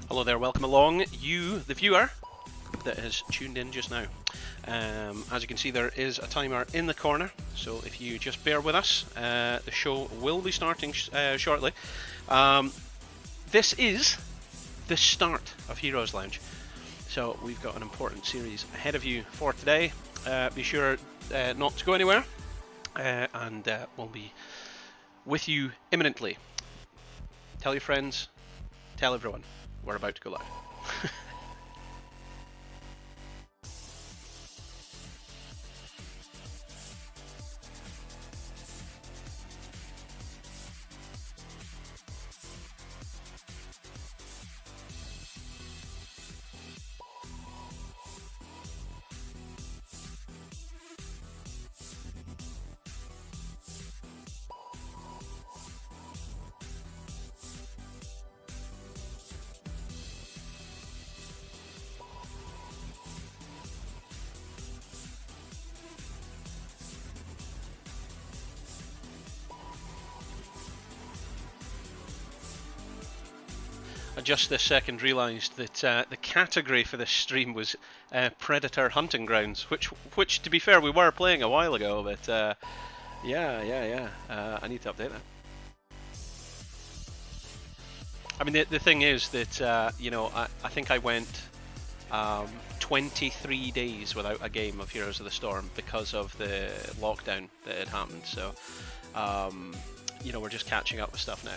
Hello there, welcome along, you, the viewer, that has tuned in just now. As you can see, there is a timer in the corner, so if you just bear with us, the show will be starting shortly. This is the start of Heroes Lounge, so we've got an important series ahead of you for today. Be sure not to go anywhere, and we'll be with you imminently. Tell your friends, tell everyone. We're about to go live. I just this second realised that the category for this stream was Predator Hunting Grounds, which to be fair we were playing a while ago, but yeah. I need to update that. I mean, the thing is that I think I went 23 days without a game of Heroes of the Storm because of the lockdown that had happened. So we're just catching up with stuff now.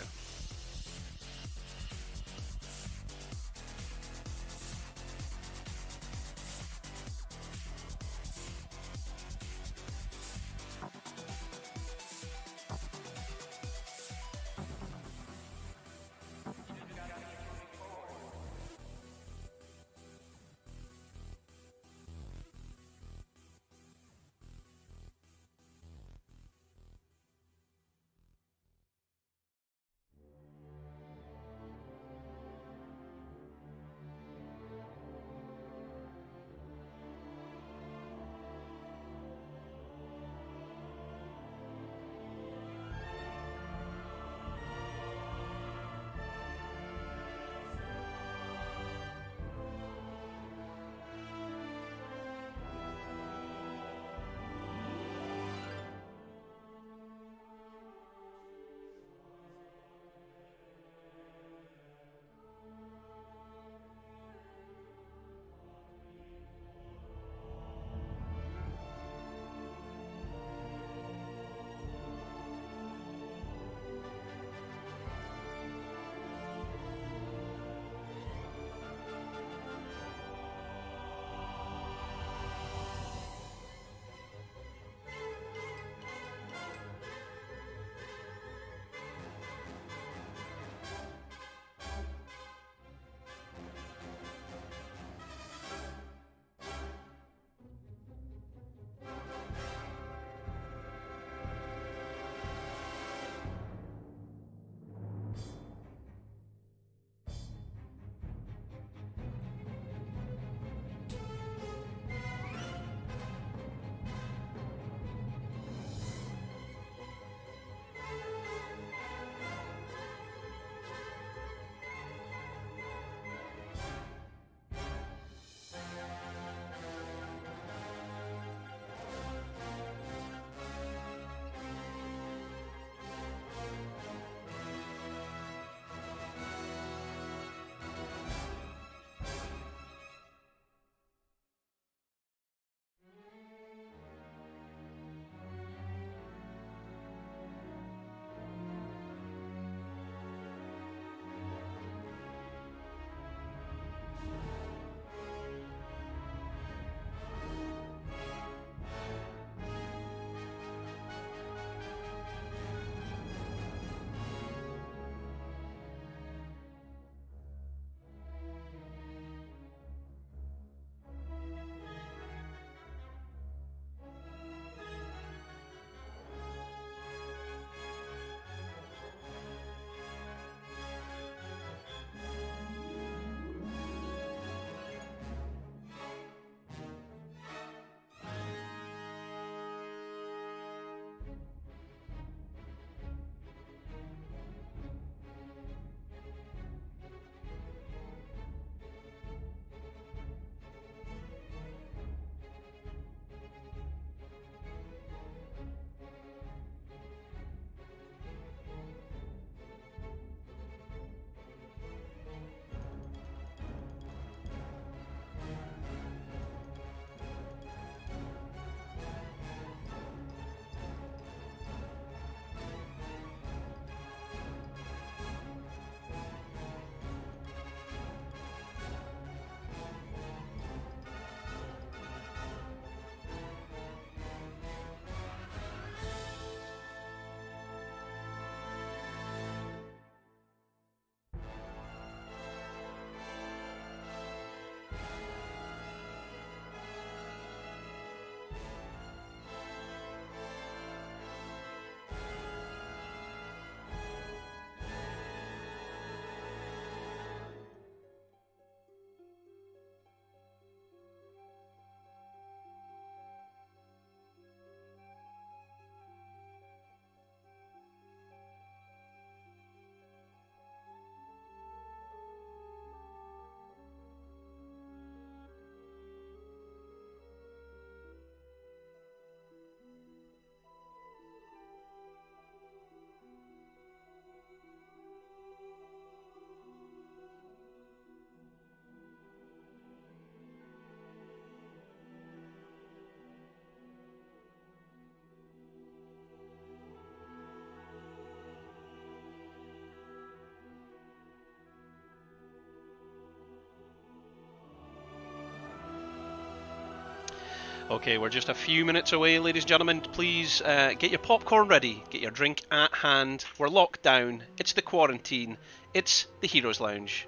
Okay, we're just a few minutes away, ladies and gentlemen. Please get your popcorn ready, get your drink at hand. We're locked down. It's the quarantine. It's the Heroes Lounge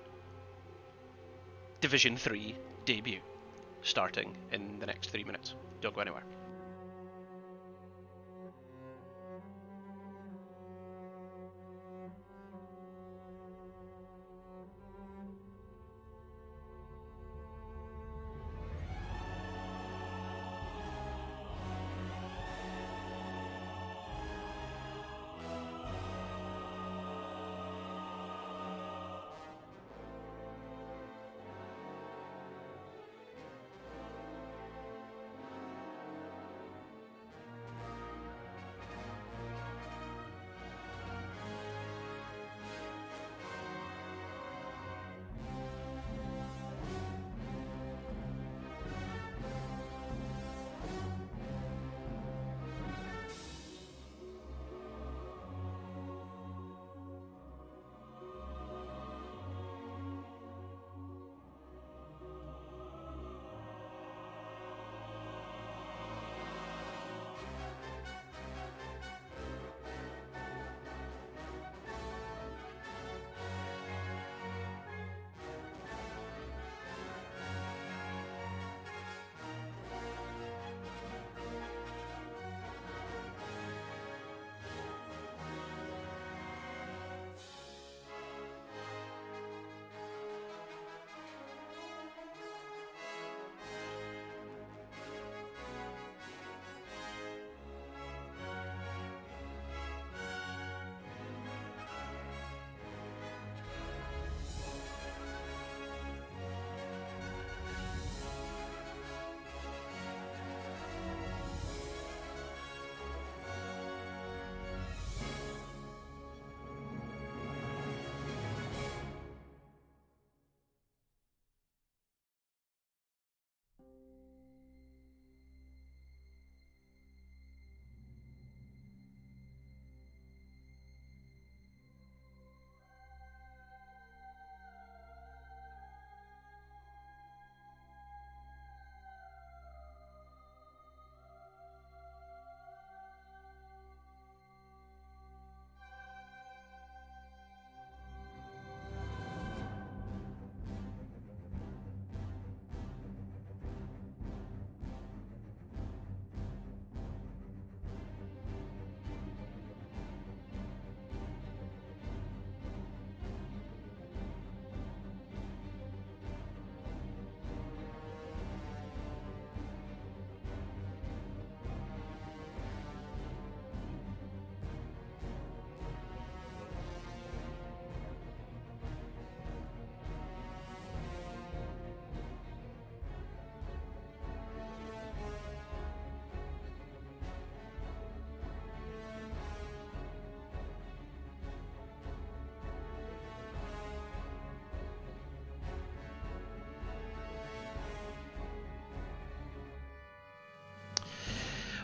Division 3 debut, starting in the next 3 minutes. Don't go anywhere.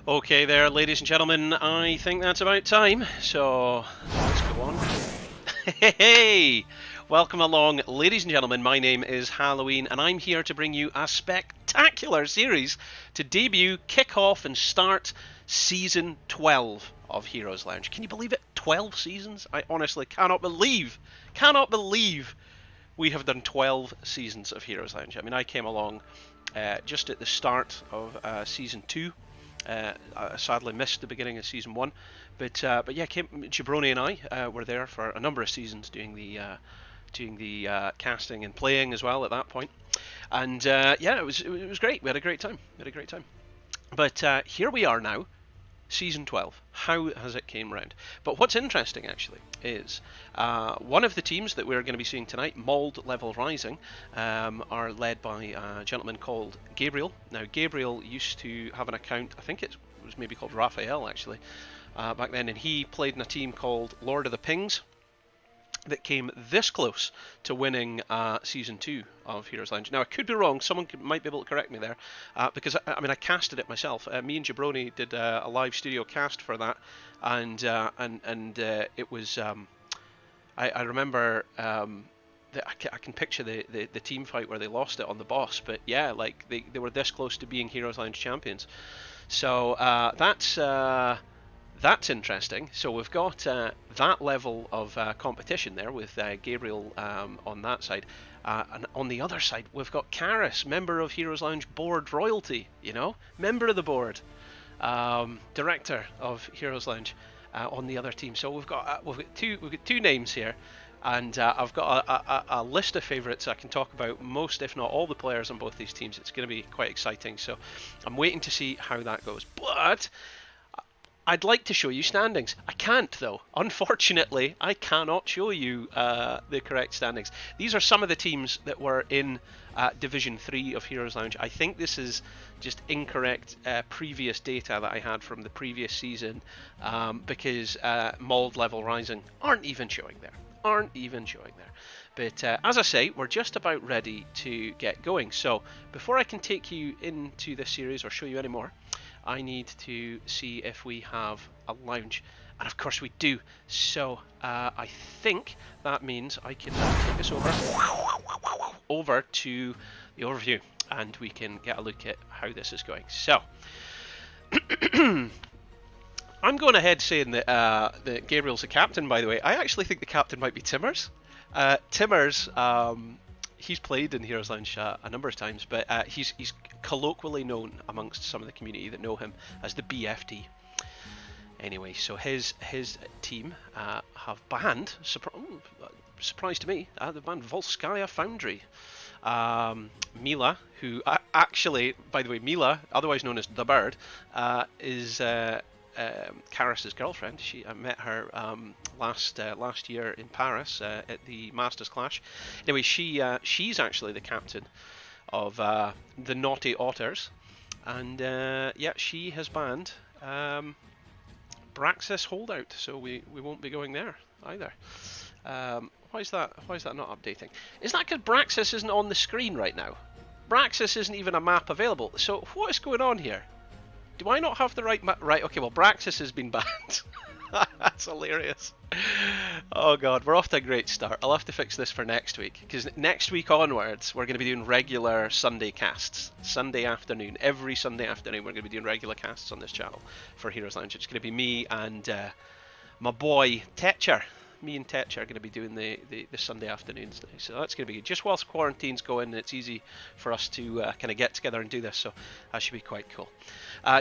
Okay there, ladies and gentlemen, I think that's about time, so let's go on. Hey! Welcome along, ladies and gentlemen, my name is Halloween, and I'm here to bring you a spectacular series to debut, kick off, and start Season 12 of Heroes Lounge. Can you believe it? 12 seasons? I honestly cannot believe we have done 12 seasons of Heroes Lounge. I mean, I came along just at the start of Season 2. I sadly missed the beginning of Season 1, but yeah, Jabroni and I were there for a number of seasons doing the casting and playing as well at that point, and yeah, it was great. We had a great time. But here we are now, Season 12. How has it came round? But what's interesting actually is one of the teams that we're going to be seeing tonight, Mold Level Rising, are led by a gentleman called Gabriel. Now Gabriel used to have an account, I think it was maybe called Raphael actually, back then, and he played in a team called Lord of the Pings that came this close to winning Season 2 of Heroes Lounge. Now, I could be wrong. Someone might be able to correct me there, because I mean, I casted it myself. Me and Jabroni did a live studio cast for that, and it was. I remember I can picture the team fight where they lost it on the boss, but yeah, like they were this close to being Heroes Lounge champions. So that's interesting. So we've got that level of competition there with Gabriel on that side. And on the other side, we've got Karis, member of Heroes Lounge board royalty, member of the board, director of Heroes Lounge on the other team. So we've got two names here. And I've got a list of favourites I can talk about most, if not all, the players on both these teams. It's going to be quite exciting. So I'm waiting to see how that goes. But I'd like to show you standings. I can't, though. Unfortunately, I cannot show you the correct standings. These are some of the teams that were in Division 3 of Heroes Lounge. I think this is just incorrect previous data that I had from the previous season because Mold Level Rising aren't even showing there. But as I say, we're just about ready to get going. So before I can take you into this series or show you any more, I need to see if we have a lounge, and of course we do. So I think that means I can take us over to the overview, and we can get a look at how this is going. So I'm going ahead saying that Gabriel's the captain, by the way. I actually think the captain might be Timmers. Timmers, he's played in Heroes Lounge a number of times, but he's colloquially known amongst some of the community that know him as the BFD. Anyway, so his team have banned, surprise to me, they've banned Volskaya Foundry. Mila, who actually, by the way, Mila, otherwise known as the Bird, is Karis's girlfriend. I met her last year in Paris at the Masters Clash. Anyway, she's actually the captain of the Naughty Otters, and yeah, she has banned Braxis Holdout, so we won't be going there either. Why is that not updating? Is that because Braxis isn't on the screen right now? Braxis isn't even a map available. So what is going on here? Do I not have the right map? Right, okay, well, Braxis has been banned. That's hilarious. Oh god, we're off to a great start. I'll have to fix this for next week, because next week onwards we're going to be doing regular Sunday casts. Sunday afternoon, every Sunday afternoon we're going to be doing regular casts on this channel for Heroes Lounge. It's going to be me and my boy Tetcher. Me and Tetch are going to be doing the Sunday afternoons now, so that's going to be good. Just whilst quarantine's going, it's easy for us to kind of get together and do this, so that should be quite cool.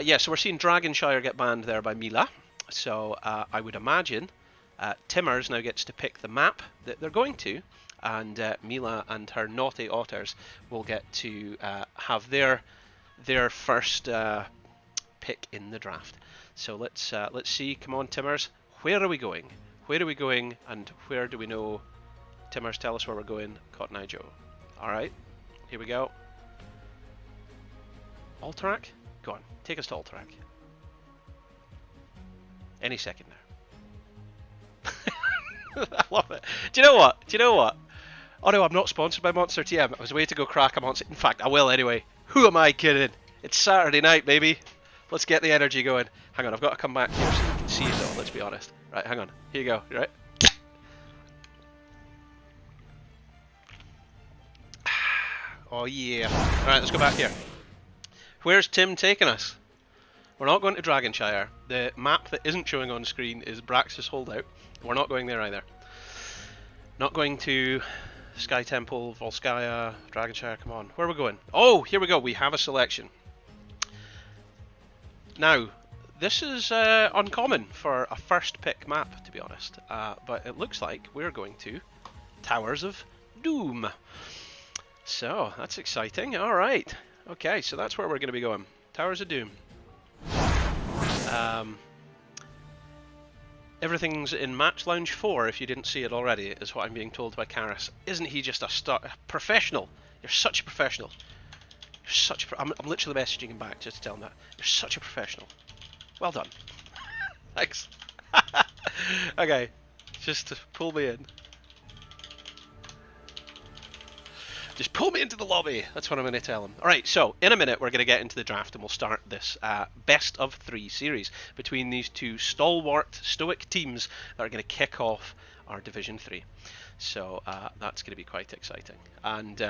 Yeah, so we're seeing Dragonshire get banned there by Mila, so I would imagine Timmers now gets to pick the map that they're going to, and Mila and her Naughty Otters will get to have their first pick in the draft. So let's see. Come on, Timmers, where are we going? Where are we going, and where do we know? Timmers, tell us where we're going. Cotton Eye Joe. Alright, here we go. Alterac? Go on, take us to Alterac. Any second now. I love it. Do you know what? Oh no, I'm not sponsored by Monster TM. I was way to go crack a Monster. In fact, I will anyway. Who am I kidding? It's Saturday night, baby. Let's get the energy going. Hang on, I've got to come back here so you can see it all, let's be honest. Right, hang on. Here you go. You right? Oh yeah. Alright, let's go back here. Where's Tim taking us? We're not going to Dragonshire. The map that isn't showing on screen is Braxis Holdout. We're not going there either. Not going to Sky Temple, Volskaya, Dragonshire. Come on. Where are we going? Oh, here we go. We have a selection. Now, this is uncommon for a first pick map, to be honest, but it looks like we're going to Towers of Doom. So, that's exciting. Alright. Okay, so that's where we're going to be going. Towers of Doom. Everything's in Match Lounge 4, if you didn't see it already, is what I'm being told by Karis. Isn't he just a professional? You're such a professional. You're such a I'm literally messaging him back just to tell him that. You're such a professional. Well done. Thanks. Okay, just pull me in. Just pull me into the lobby. That's what I'm going to tell him. Alright, so in a minute we're going to get into the draft and we'll start this best of 3 series between these two stalwart, stoic teams that are going to kick off our Division 3. So that's going to be quite exciting. And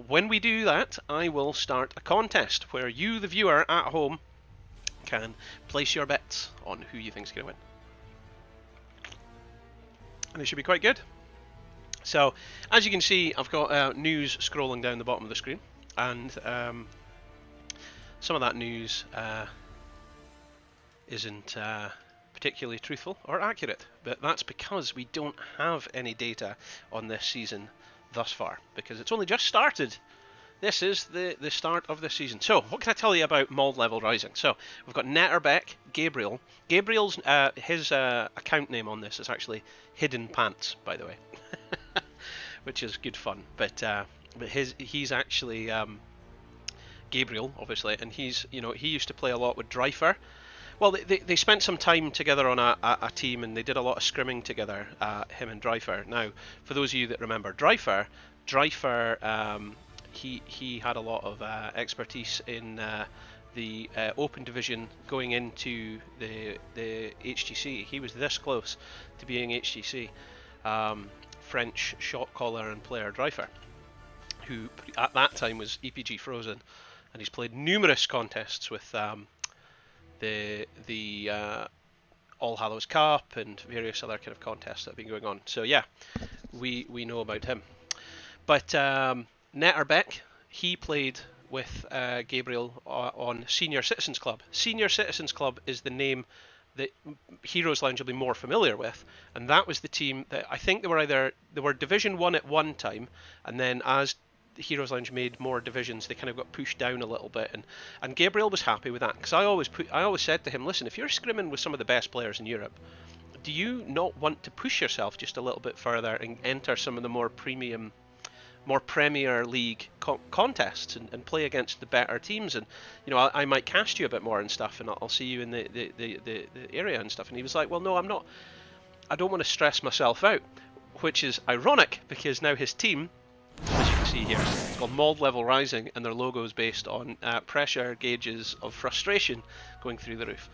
when we do that, I will start a contest where you, the viewer at home, can place your bets on who you think is going to win. And it should be quite good. So, as you can see, I've got news scrolling down the bottom of the screen, and some of that news isn't particularly truthful or accurate, but that's because we don't have any data on this season thus far, because it's only just started. This is the start of the season. So, what can I tell you about Mold Level Rising? So, we've got Netterbeck, Gabriel. Gabriel's his account name on this is actually Hidden Pants, by the way, which is good fun. But he's actually Gabriel, obviously, and he used to play a lot with Dryfer. Well, they spent some time together on a team, and they did a lot of scrimming together, him and Dryfer. Now, for those of you that remember Dryfer, he had a lot of expertise in the Open Division going into the HGC. He was this close to being HGC. French shot caller and player Dryfer, who at that time was EPG Frozen, and he's played numerous contests with the All Hallows Cup and various other kind of contests that have been going on. So yeah, we know about him. But Netterbeck, he played with Gabriel on Senior Citizens Club. Senior Citizens Club is the name that Heroes Lounge will be more familiar with, and that was the team that I think they were Division 1 at one time, and then as Heroes Lounge made more divisions, they kind of got pushed down a little bit, and Gabriel was happy with that, because I always said to him, listen, if you're scrimming with some of the best players in Europe, do you not want to push yourself just a little bit further and enter some of the more premium, more Premier League contests and play against the better teams, and I might cast you a bit more and stuff, and I'll see you in the area and stuff. And he was like, well, no, I'm not, I don't want to stress myself out, which is ironic because now his team, as you can see here, it's called Mold Level Rising, and their logo is based on pressure gauges of frustration going through the roof.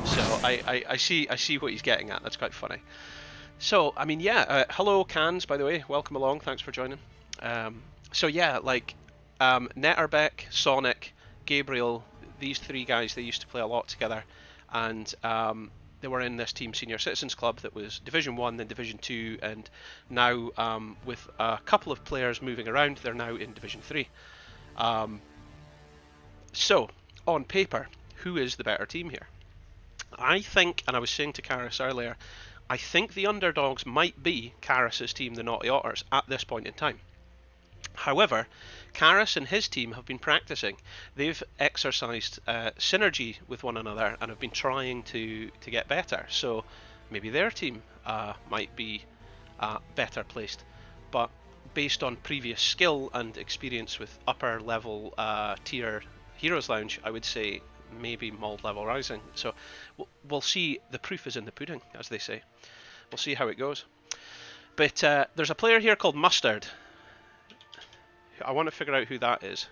So I see what he's getting at. That's quite funny. So I mean, yeah. Hello, Cans. By the way, welcome along. Thanks for joining. So yeah, like Netterbeck, Sonic, Gabriel. These three guys, they used to play a lot together, and they were in this team Senior Citizens Club that was Division 1, then Division 2, and now with a couple of players moving around, they're now in Division 3. So, on paper, who is the better team here? I think, and I was saying to Karis earlier, I think the underdogs might be Karis' team, the Naughty Otters, at this point in time. However, Karis and his team have been practicing. They've exercised synergy with one another and have been trying to get better. So maybe their team might be better placed. But based on previous skill and experience with upper level tier Heroes Lounge, I would say maybe Mold Level Rising. So we'll see. The proof is in the pudding, as they say. We'll see how it goes. But there's a player here called Mustard. I want to figure out who that is.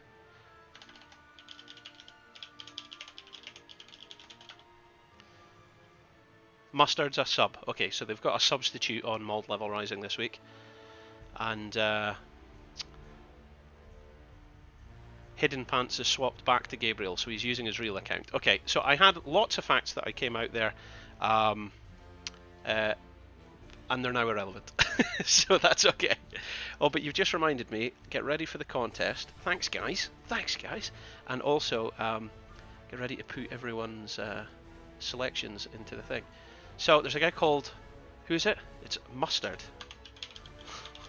Mustard's a sub. Okay, so they've got a substitute on Mold Level Rising this week. And Hidden Pants is swapped back to Gabriel, so he's using his real account. Okay, so I had lots of facts that I came out there, and they're now irrelevant. So that's okay. Oh, but you've just reminded me, get ready for the contest. Thanks, guys. And also, get ready to put everyone's selections into the thing. So there's a guy called, who is it? It's Mustard.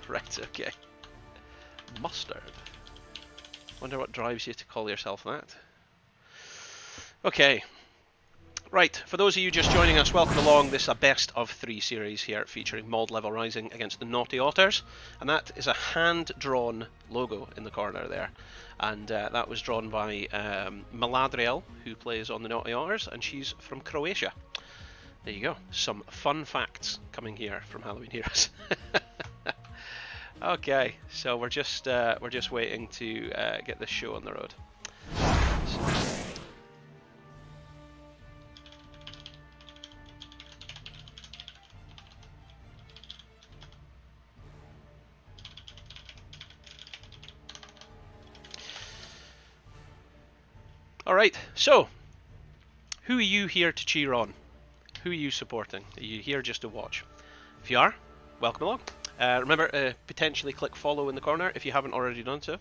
Right, okay. Mustard. Wonder what drives you to call yourself that. Okay. Right, for those of you just joining us, welcome along. This is a best of 3 series here featuring Mold Level Rising against the Naughty Otters. And that is a hand-drawn logo in the corner there. And that was drawn by Maladriel, who plays on the Naughty Otters, and she's from Croatia. There you go. Some fun facts coming here from Halloween Heroes. Okay, so we're just waiting to get this show on the road. Alright, so, who are you here to cheer on? Who are you supporting? Are you here just to watch? If you are, welcome along. Remember, potentially click follow in the corner if you haven't already done so.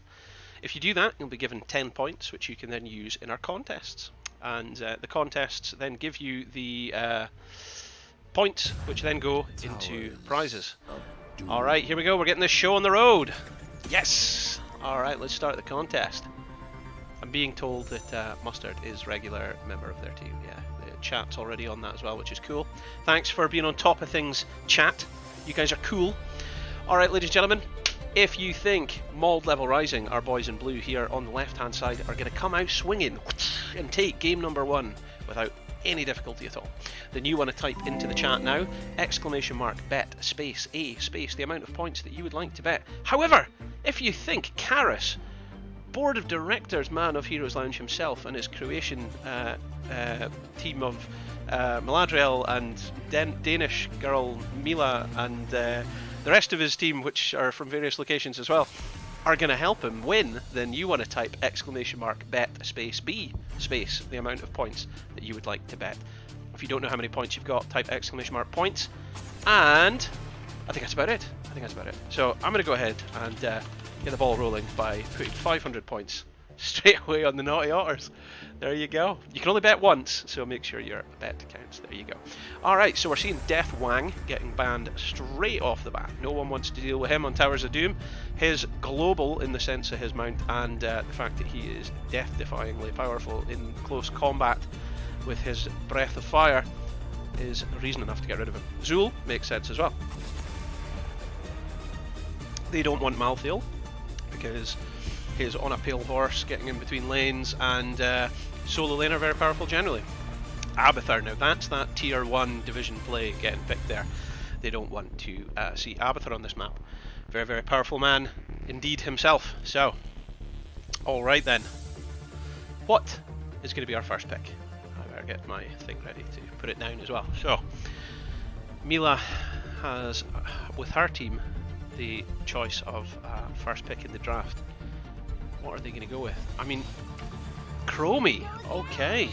If you do that, you'll be given 10 points, which you can then use in our contests. And the contests then give you the points, which then go into prizes. Alright, here we go. We're getting this show on the road. Yes! Alright, let's start the contest. I'm being told that Mustard is regular member of their team. Yeah, the chat's already on that as well, which is cool. Thanks for being on top of things, chat. You guys are cool. Alright, ladies and gentlemen, if you think Mauled Level Rising, our boys in blue here on the left-hand side, are going to come out swinging and take game number 1 without any difficulty at all, then you want to type into the chat now, !bet space A space the amount of points that you would like to bet. However, if you think Karis, board of directors man of Heroes Lounge himself, and his Croatian team of Maladriel and Danish girl Mila and the rest of his team, which are from various locations as well, are going to help him win, then you want to type !bet space B space the amount of points that you would like to bet. If you don't know how many points you've got, type !points, and I think that's about it. So I'm going to go ahead and get the ball rolling by putting 500 points straight away on the Naughty Otters. There you go. You can only bet once, so make sure your bet counts. There you go. Alright, so we're seeing Death Wang getting banned straight off the bat. No one wants to deal with him on Towers of Doom. His global, in the sense of his mount, and the fact that he is death-defyingly powerful in close combat with his Breath of Fire, is reason enough to get rid of him. Zul makes sense as well. They don't want Malthael, because he's on a pale horse, getting in between lanes, and solo lane are very powerful generally. Abathur, now that's that tier 1 division play getting picked there. They don't want to see Abathur on this map. Very, very powerful man indeed himself. So, alright then. What is going to be our first pick? I better get my thing ready to put it down as well. So, Mila has, with her team, the choice of first pick in the draft. What are they going to go with? I mean, Chromie. Okay.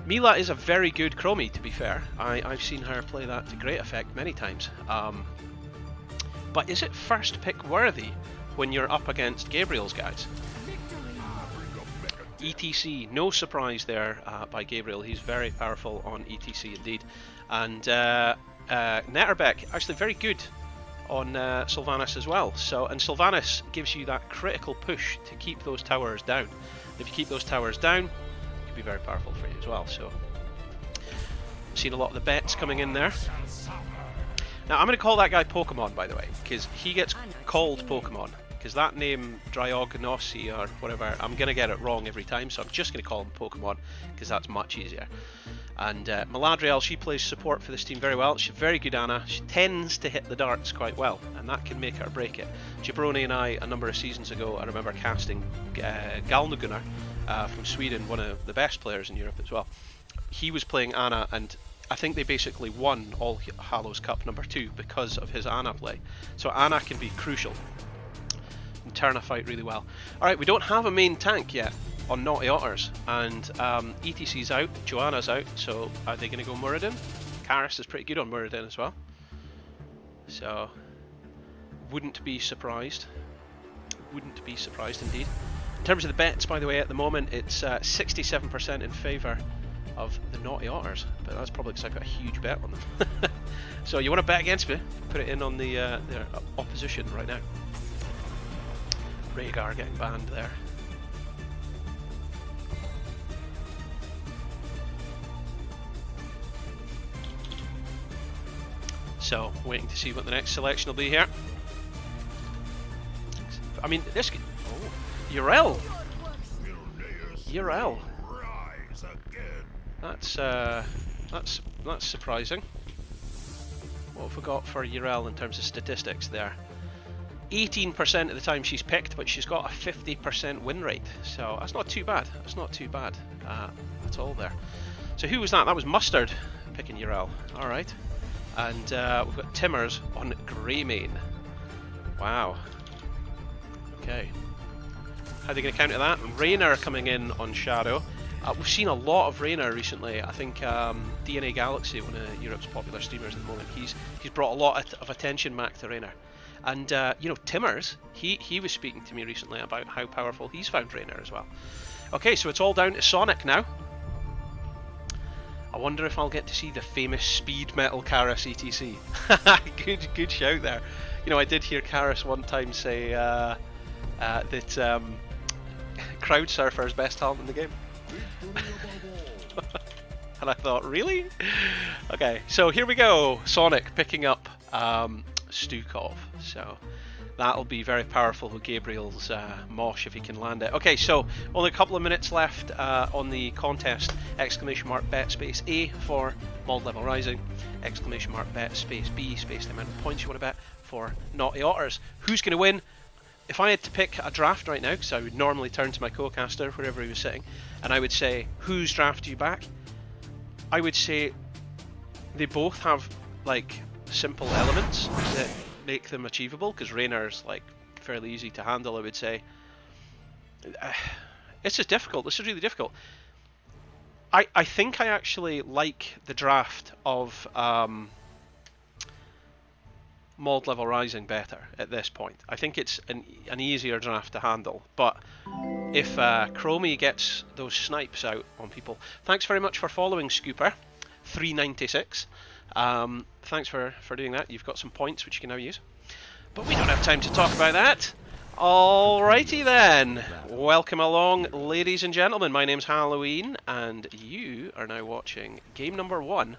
Mila is a very good Chromie, to be fair. I've seen her play that to great effect many times. But is it first pick worthy when you're up against Gabriel's guys? ETC, no surprise there by Gabriel. He's very powerful on ETC indeed. And Netterbeck, actually very good on Sylvanas as well. So, and Sylvanas gives you that critical push to keep those towers down. If you keep those towers down, it can be very powerful for you as well. So, seen a lot of the bets coming in there. Now, I'm going to call that guy Pokemon, by the way, because he gets called Pokemon. Because that name, Dryognossi or whatever, I'm going to get it wrong every time, so I'm just going to call him Pokemon, because that's much easier. And Maladriel, she plays support for this team very well. She's a very good Ana. She tends to hit the darts quite well, and that can make her break it. Jabroni and I, a number of seasons ago, I remember casting Galnagunnar from Sweden, one of the best players in Europe as well. He was playing Ana, and I think they basically won All Hallows Cup number 2 because of his Ana play. So Ana can be crucial and turn a fight really well. Alright, we don't have a main tank yet on Naughty Otters, and ETC's out, Joanna's out, so are they going to go Muradin? Karis is pretty good on Muradin as well, so wouldn't be surprised. Wouldn't be surprised indeed. In terms of the bets, by the way, at the moment it's 67% in favour of the Naughty Otters, but that's probably because I've got a huge bet on them. So you want to bet against me? Put it in on the their opposition right now. Rhaegar getting banned there. So, waiting to see what the next selection will be here. I mean, this could... Oh, Yrel! Yrel. That's surprising. What have we got for Yrel in terms of statistics there? 18% of the time she's picked, but she's got a 50% win rate. So that's not too bad. That's not too bad at all there. So who was that? That was Mustard picking Yrel. Alright. And we've got Timmers on Greymane. Wow. Okay. How are they going to counter that? Raynor coming in on Shadow. We've seen a lot of Rayner recently. I think DNA Galaxy, one of Europe's popular streamers at the moment, he's brought a lot of attention back to Rayner. And you know, Timmers, he was speaking to me recently about how powerful he's found Rayner as well. Okay, so it's all down to Sonic now. I wonder if I'll get to see the famous speed metal Karis ETC. good shout there. You know, I did hear Karis one time say that Crowd Surfer is best talent in the game. And I thought, really? Okay, so here we go. Sonic picking up Stukov. So that'll be very powerful with Gabriel's mosh if he can land it. Okay, so only a couple of minutes left on the contest. Exclamation mark bet space A for Mold Level Rising. Exclamation mark bet space B space the amount of points you want to bet for Naughty Otters. Who's going to win? If I had to pick a draft right now, because I would normally turn to my co-caster wherever he was sitting, and I would say, whose draft do you back? I would say they both have like simple elements that make them achievable, because Rayner's like fairly easy to handle, I would say. It's just difficult. This is really difficult. I think I actually like the draft of Mold Level Rising better at this point. I think it's an easier draft to handle, but if Chromie gets those snipes out on people... Thanks very much for following, Scooper. 396. Thanks for doing that. You've got some points which you can now use. But we don't have time to talk about that. Alrighty then. Welcome along, ladies and gentlemen. My name's Halloween, and you are now watching game number 1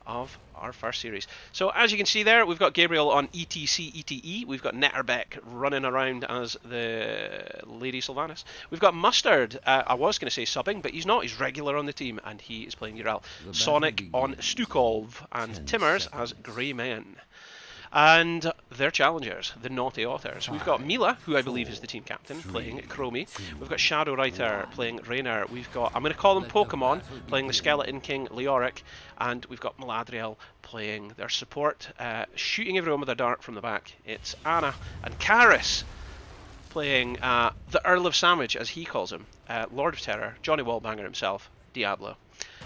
of our first series. So as you can see there, we've got Gabriel on ETC ETE, we've got Netterbeck running around as the Lady Sylvanas, we've got Mustard, I was going to say subbing, but he's not, he's regular on the team, and he is playing Urel. Sonic on Stukov, and Timmers as Greyman. And their challengers, the Naughty Otters. We've got Mila, who I believe is the team captain, playing Chromie. We've got Shadow Rider playing Rayner. We've got, I'm going to call them Pokemon, playing the Skeleton King Leoric. And we've got Maladriel playing their support, shooting everyone with a dart from the back. It's Anna. And Karis playing the Earl of Sandwich, as he calls him. Lord of Terror, Johnny Wallbanger himself, Diablo.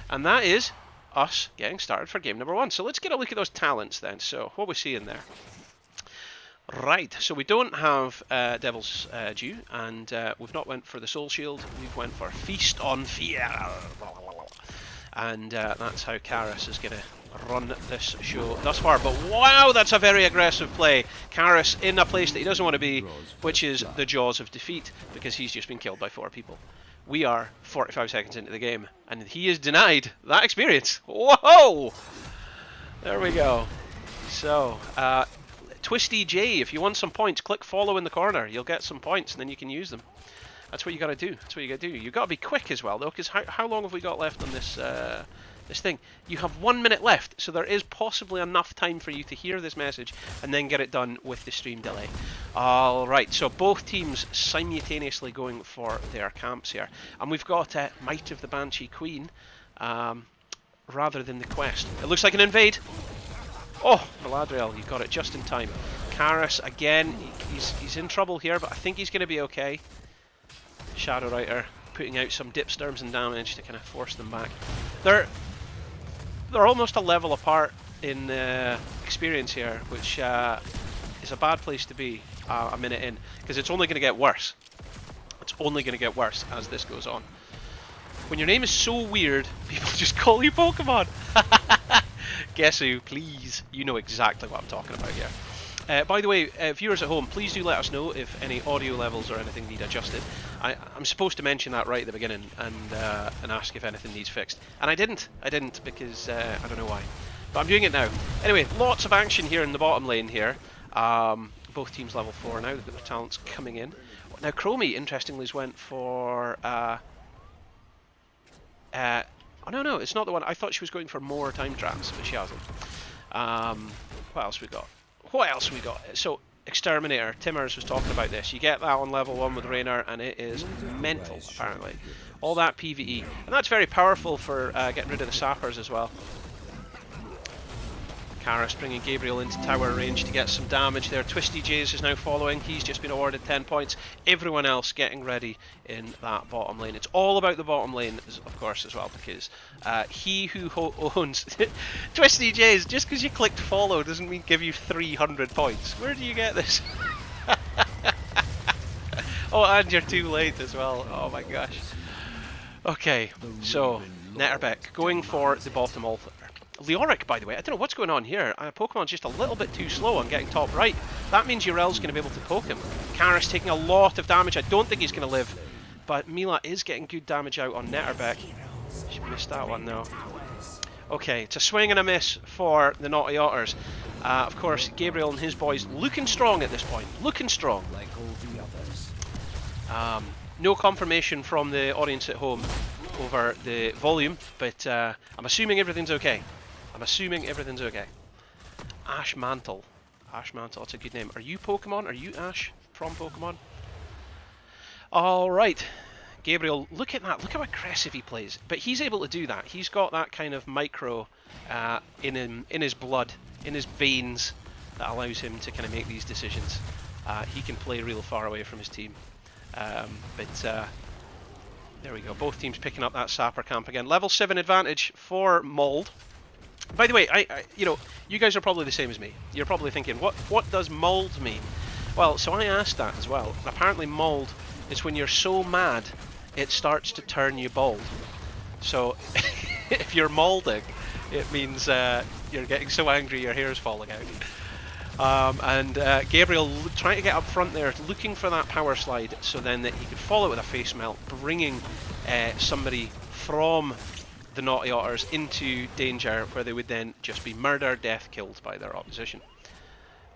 And that is us getting started for game number 1. So let's get a look at those talents then. So what we seeing there? Right, so we don't have Devil's Due, and we've not went for the Soul Shield, we've went for Feast on Fear. And that's how Karis is going to run this show thus far. But wow, that's a very aggressive play. Karis in a place that he doesn't want to be, which is the jaws of defeat, because he's just been killed by 4 people. We are 45 seconds into the game, and he is denied that experience. Whoa! There we go. So, Twisty J, if you want some points, click follow in the corner. You'll get some points, and then you can use them. That's what you gotta do. That's what you gotta do. You gotta be quick as well, though, because how long have we got left on this this thing? You have 1 minute left, so there is possibly enough time for you to hear this message and then get it done with the stream delay. Alright, so both teams simultaneously going for their camps here. And we've got Might of the Banshee Queen rather than the quest. It looks like an invade. Oh, Maladriel, you got it just in time. Karis, again, he's in trouble here, but I think he's going to be okay. Shadow Rider putting out some dip storms and damage to kind of force them back. They're almost a level apart in experience here, which is a bad place to be a minute in, because it's only going to get worse. It's only going to get worse as this goes on. When your name is so weird, people just call you Pokemon. Guess who, please? You know exactly what I'm talking about here. By the way, viewers at home, please do let us know if any audio levels or anything need adjusted. I'm supposed to mention that right at the beginning and ask if anything needs fixed. And I didn't because I don't know why. But I'm doing it now. Anyway, lots of action here in the bottom lane here. Both teams level 4 now, they've got their talents coming in. Now Chromie, interestingly, has went for... oh no, it's not the one. I thought she was going for more time traps, but she hasn't. What else we got? So, Exterminator, Timmers was talking about this. You get that on level 1 with Rayner, and it is mental, apparently. All that PvE. And that's very powerful for getting rid of the sappers as well. Karas bringing Gabriel into tower range to get some damage there. Twisty Jays is now following. He's just been awarded 10 points. Everyone else getting ready in that bottom lane. It's all about the bottom lane, of course, as well, because he who owns Twisty Jays, just because you clicked follow doesn't mean give you 300 points. Where do you get this? Oh, and you're too late as well. Oh my gosh. Okay, so Netterbeck going for the bottom altar. Leoric, by the way, I don't know what's going on here. Pokemon's just a little bit too slow on getting top right. That means Urel's going to be able to poke him. Karas taking a lot of damage. I don't think he's going to live. But Mila is getting good damage out on Netterbeck. She missed that one though. Okay, it's a swing and a miss for the Naughty Otters. Of course, Gabriel and his boys looking strong at this point. Looking strong. Like all the others. No confirmation from the audience at home over the volume, but I'm assuming everything's okay. I'm assuming everything's okay. Ash Mantle. Ash Mantle, that's a good name. Are you Pokemon? Are you Ash from Pokemon? Alright. Gabriel, look at that. Look how aggressive he plays. But he's able to do that. He's got that kind of micro in his blood, in his veins, that allows him to kind of make these decisions. He can play real far away from his team. There we go. Both teams picking up that Sapper camp again. Level 7 advantage for Mold. By the way, you know, you guys are probably the same as me. You're probably thinking, what does mold mean? Well, so I asked that as well. Apparently mold is when you're so mad it starts to turn you bald. So if you're molding, it means you're getting so angry your hair's falling out. Gabriel trying to get up front there, looking for that power slide so then that he could follow it with a face melt, bringing somebody from the Naughty Otters into danger where they would then just be murdered, death, killed by their opposition.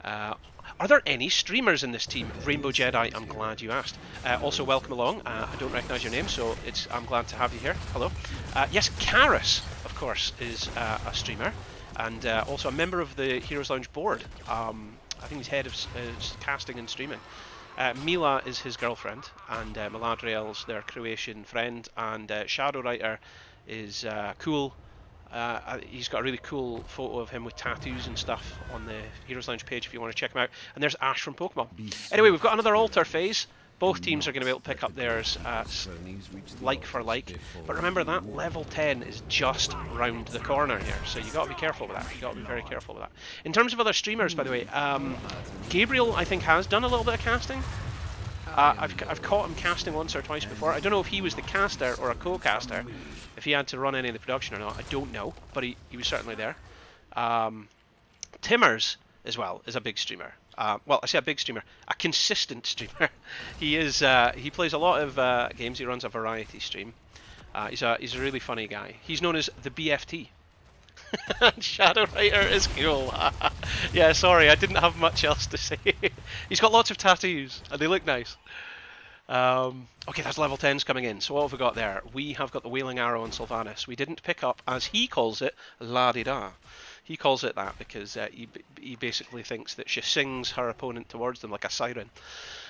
Are there any streamers in this team? Rainbow Jedi, I'm glad you asked. Also, welcome along. I don't recognise your name, so I'm glad to have you here. Hello. Yes, Karas, of course, is a streamer. And also a member of the Heroes Lounge board. I think he's head of casting and streaming. Mila is his girlfriend, and Meladriel's their Croatian friend, and Shadowwriter is cool. He's got a really cool photo of him with tattoos and stuff on the Heroes Lounge page if you want to check him out. And there's Ash from Pokemon. Anyway, we've got another altar phase. Both teams are going to be able to pick up theirs like for like. But remember, that level 10 is just round the corner here, so you got to be careful with that. You got to be very careful with that. In terms of other streamers, by the way, Gabriel, I think, has done a little bit of casting. I've caught him casting once or twice before. I don't know if he was the caster or a co-caster, if he had to run any of the production or not. I don't know, but he was certainly there. Timmers, as well, is a big streamer. Well, I say a big streamer, a consistent streamer. He plays a lot of games. He runs a variety stream. He's a really funny guy. He's known as the BFT. Shadowwriter is cool. Yeah, sorry, I didn't have much else to say. He's got lots of tattoos, and they look nice. Okay, that's level 10s coming in. So what have we got there? We have got the Wailing Arrow on Sylvanas. We didn't pick up, as he calls it, La-di-da. He calls it that because he basically thinks that she sings her opponent towards them like a siren.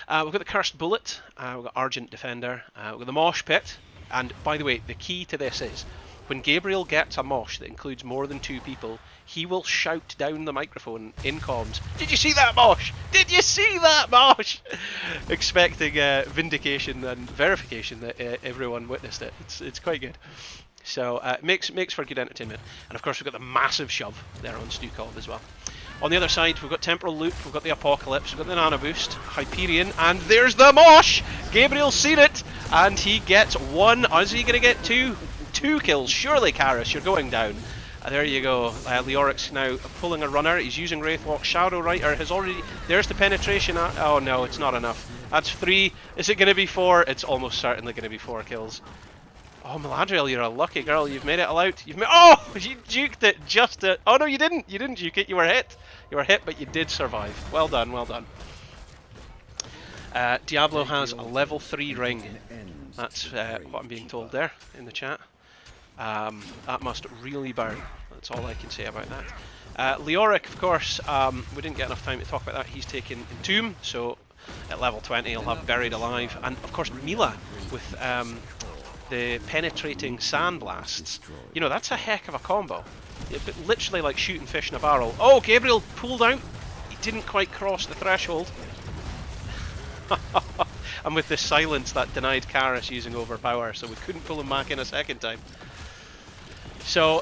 We've got the Cursed Bullet, we've got Argent Defender, we've got the Mosh Pit, and by the way, the key to this is, when Gabriel gets a mosh that includes more than 2 people, he will shout down the microphone in comms, "Did you see that mosh? Did you see that mosh?" Expecting vindication and verification that everyone witnessed it. It's quite good. So it makes for good entertainment. And of course we've got the massive shove there on Stukov as well. On the other side we've got Temporal Loop, we've got the Apocalypse, we've got the Nano Boost, Hyperion, and there's the mosh! Gabriel's seen it, and he gets 1. Is he going to get 2? 2 kills. Surely, Karas, you're going down. There you go. Leoric's now pulling a runner. He's using Wraithwalk. Shadowwriter has already... There's the penetration. Oh no, it's not enough. That's 3. Is it going to be 4? It's almost certainly going to be 4 kills. Oh, Meladriel, you're a lucky girl. You've made it all out. You've made... Oh! You juked it just to... Oh no, you didn't. You didn't juke it. You were hit. You were hit, but you did survive. Well done, well done. Diablo has a level 3 ring. That's what I'm being told there in the chat. That must really burn. That's all I can say about that. Leoric, of course, we didn't get enough time to talk about that. He's taken Entomb, so at level 20 he'll have Buried Alive. And of course Mila with the penetrating sandblasts. You know, that's a heck of a combo. literally like shooting fish in a barrel. Oh, Gabriel pulled out. He didn't quite cross the threshold. And with the silence, that denied Karis using overpower, so we couldn't pull him back in a second time. So,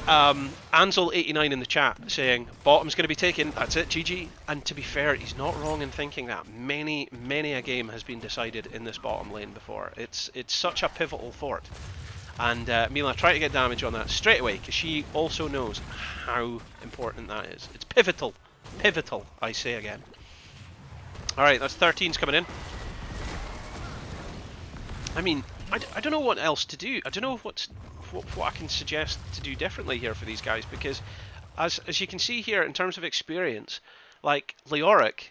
Ansel89 in the chat saying, bottom's going to be taken, that's it, GG. And to be fair, he's not wrong in thinking that. Many a game has been decided in this bottom lane before. It's such a pivotal fort. And Mila, try to get damage on that straight away, because she also knows how important that is. It's pivotal. Pivotal, I say again. Alright, that's 13's coming in. I mean, I don't know what else to do. I don't know what I can suggest to do differently here for these guys, because as you can see here in terms of experience, like Leoric,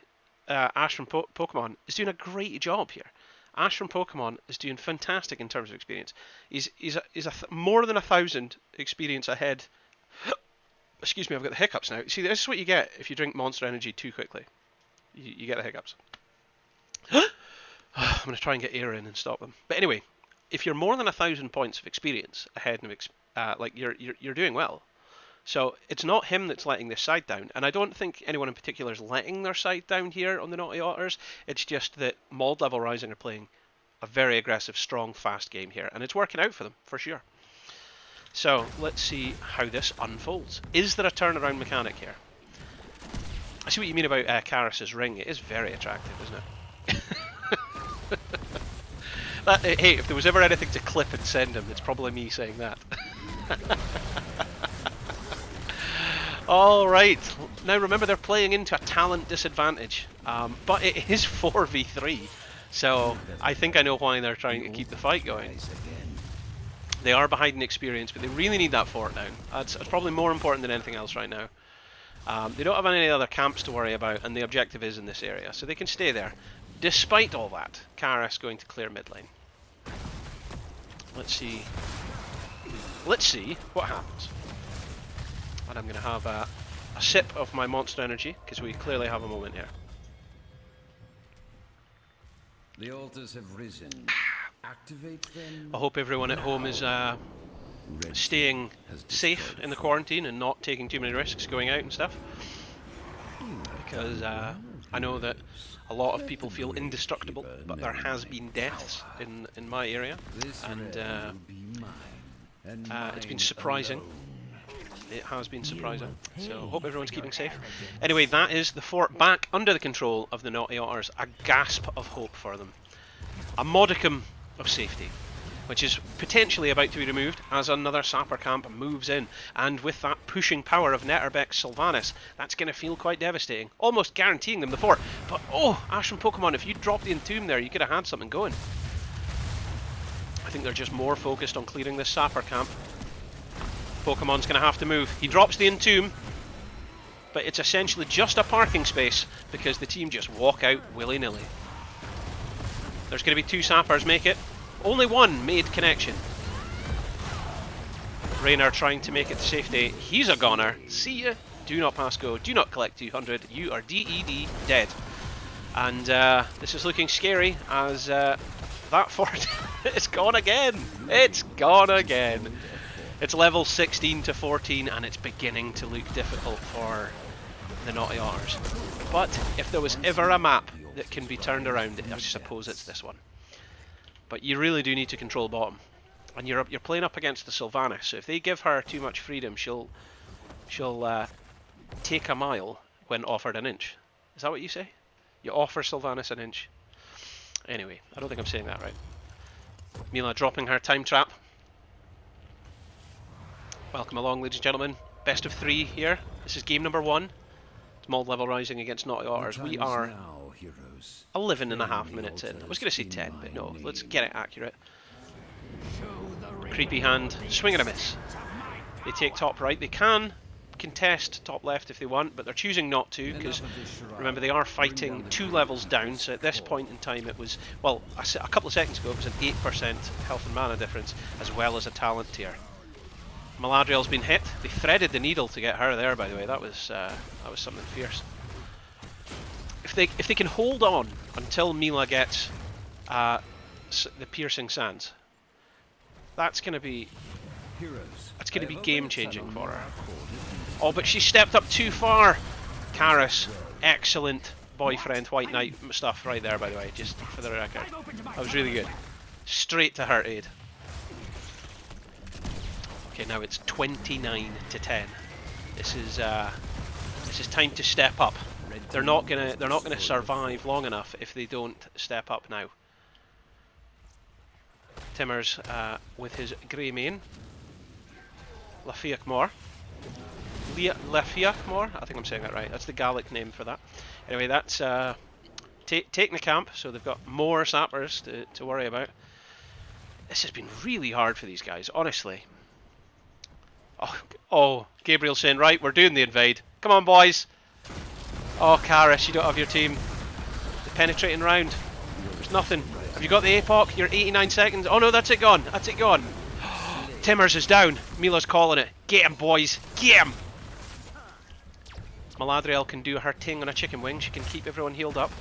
Ash from Pokemon, is doing a great job here. Ash from Pokemon is doing fantastic in terms of experience. He's more than 1,000 experience ahead. Excuse me, I've got the hiccups now. See, this is what you get if you drink Monster Energy too quickly. You get the hiccups. I'm going to try and get air in and stop them. But anyway, if you're more than 1,000 points of experience ahead, like you're doing well. So it's not him that's letting this side down, and I don't think anyone in particular is letting their side down here on the Naughty Otters. It's just that Mold Level Rising are playing a very aggressive, strong, fast game here, and it's working out for them for sure. So let's see how this unfolds. Is there a turnaround mechanic here? I see what you mean about Karis's ring. It is very attractive, isn't it? Hey, if there was ever anything to clip and send him, it's probably me saying that. Alright, now remember they're playing into a talent disadvantage, but it is 4v3, so I think I know why they're trying to keep the fight going. They are behind in experience, but they really need that fort down. That's probably more important than anything else right now. They don't have any other camps to worry about, and the objective is in this area, so they can stay there. Despite all that, Karis going to clear mid lane. Let's see what happens. And I'm going to have a sip of my Monster Energy, because we clearly have a moment here. The altars have risen. Activate them. I hope everyone at home is staying safe in the quarantine and not taking too many risks going out and stuff. Because I know that a lot of people feel indestructible, but there has been deaths in my area, and it's been surprising. It has been surprising, so hope everyone's keeping safe. Anyway, that is the fort back under the control of the Naughty Otters. A gasp of hope for them. A modicum of safety, which is potentially about to be removed as another Sapper camp moves in. And with that pushing power of Netterbeck's Sylvanas, that's going to feel quite devastating. Almost guaranteeing them the fort. But oh, Ash from Pokemon, if you dropped the Entomb there, you could have had something going. I think they're just more focused on clearing this Sapper camp. Pokemon's going to have to move. He drops the Entomb, but it's essentially just a parking space because the team just walk out willy-nilly. There's going to be two Sappers make it. Only one made connection. Raynor trying to make it to safety. He's a goner. See ya. Do not pass go. Do not collect 200. You are DED dead. And this is looking scary as that fort is gone again. It's gone again. It's level 16 to 14 and it's beginning to look difficult for the Naughty Otters. But if there was ever a map that can be turned around, I suppose it's this one. But you really do need to control bottom. And you're playing up against the Sylvanas, so if they give her too much freedom, she'll take a mile when offered an inch. Is that what you say? You offer Sylvanas an inch. Anyway, I don't think I'm saying that right. Mila dropping her time trap. Welcome along, ladies and gentlemen. Best of 3 here. This is game number 1. It's Mold Level Rising against Naughty Otters. We are 11.5 minutes in. I was going to say 10, but no, let's get it accurate. Creepy hand, swing and a miss. They take top right. They can contest top left if they want, but they're choosing not to because, remember, they are fighting 2 levels down, so at this point in time it was, well, a couple of seconds ago it was an 8% health and mana difference as well as a talent tier. Maladriel's been hit. They threaded the needle to get her there, by the way. That was something fierce. If they can hold on until Mila gets the piercing sands, that's going to be game changing for her. Oh, but she stepped up too far. Karis, excellent boyfriend White Knight stuff right there, by the way, just for the record. That was really good. Straight to her aid. Okay, now it's 29 to 10. This is time to step up. They're not gonna survive long enough if they don't step up now. Timmers with his grey mane. Lafiakmore. Lafiakmore? I think I'm saying that right. That's the Gallic name for that. Anyway, that's taking the camp, so they've got more sappers to worry about. This has been really hard for these guys, honestly. Oh, Gabriel's saying, right, we're doing the invade. Come on, boys. Oh, Karis, you don't have your team. The penetrating round. There's nothing. Have you got the APOC? You're 89 seconds. Oh no, that's it gone. That's it gone. Timmers is down. Mila's calling it. Get him, boys. Get him. Maladriel can do her thing on a chicken wing. She can keep everyone healed up.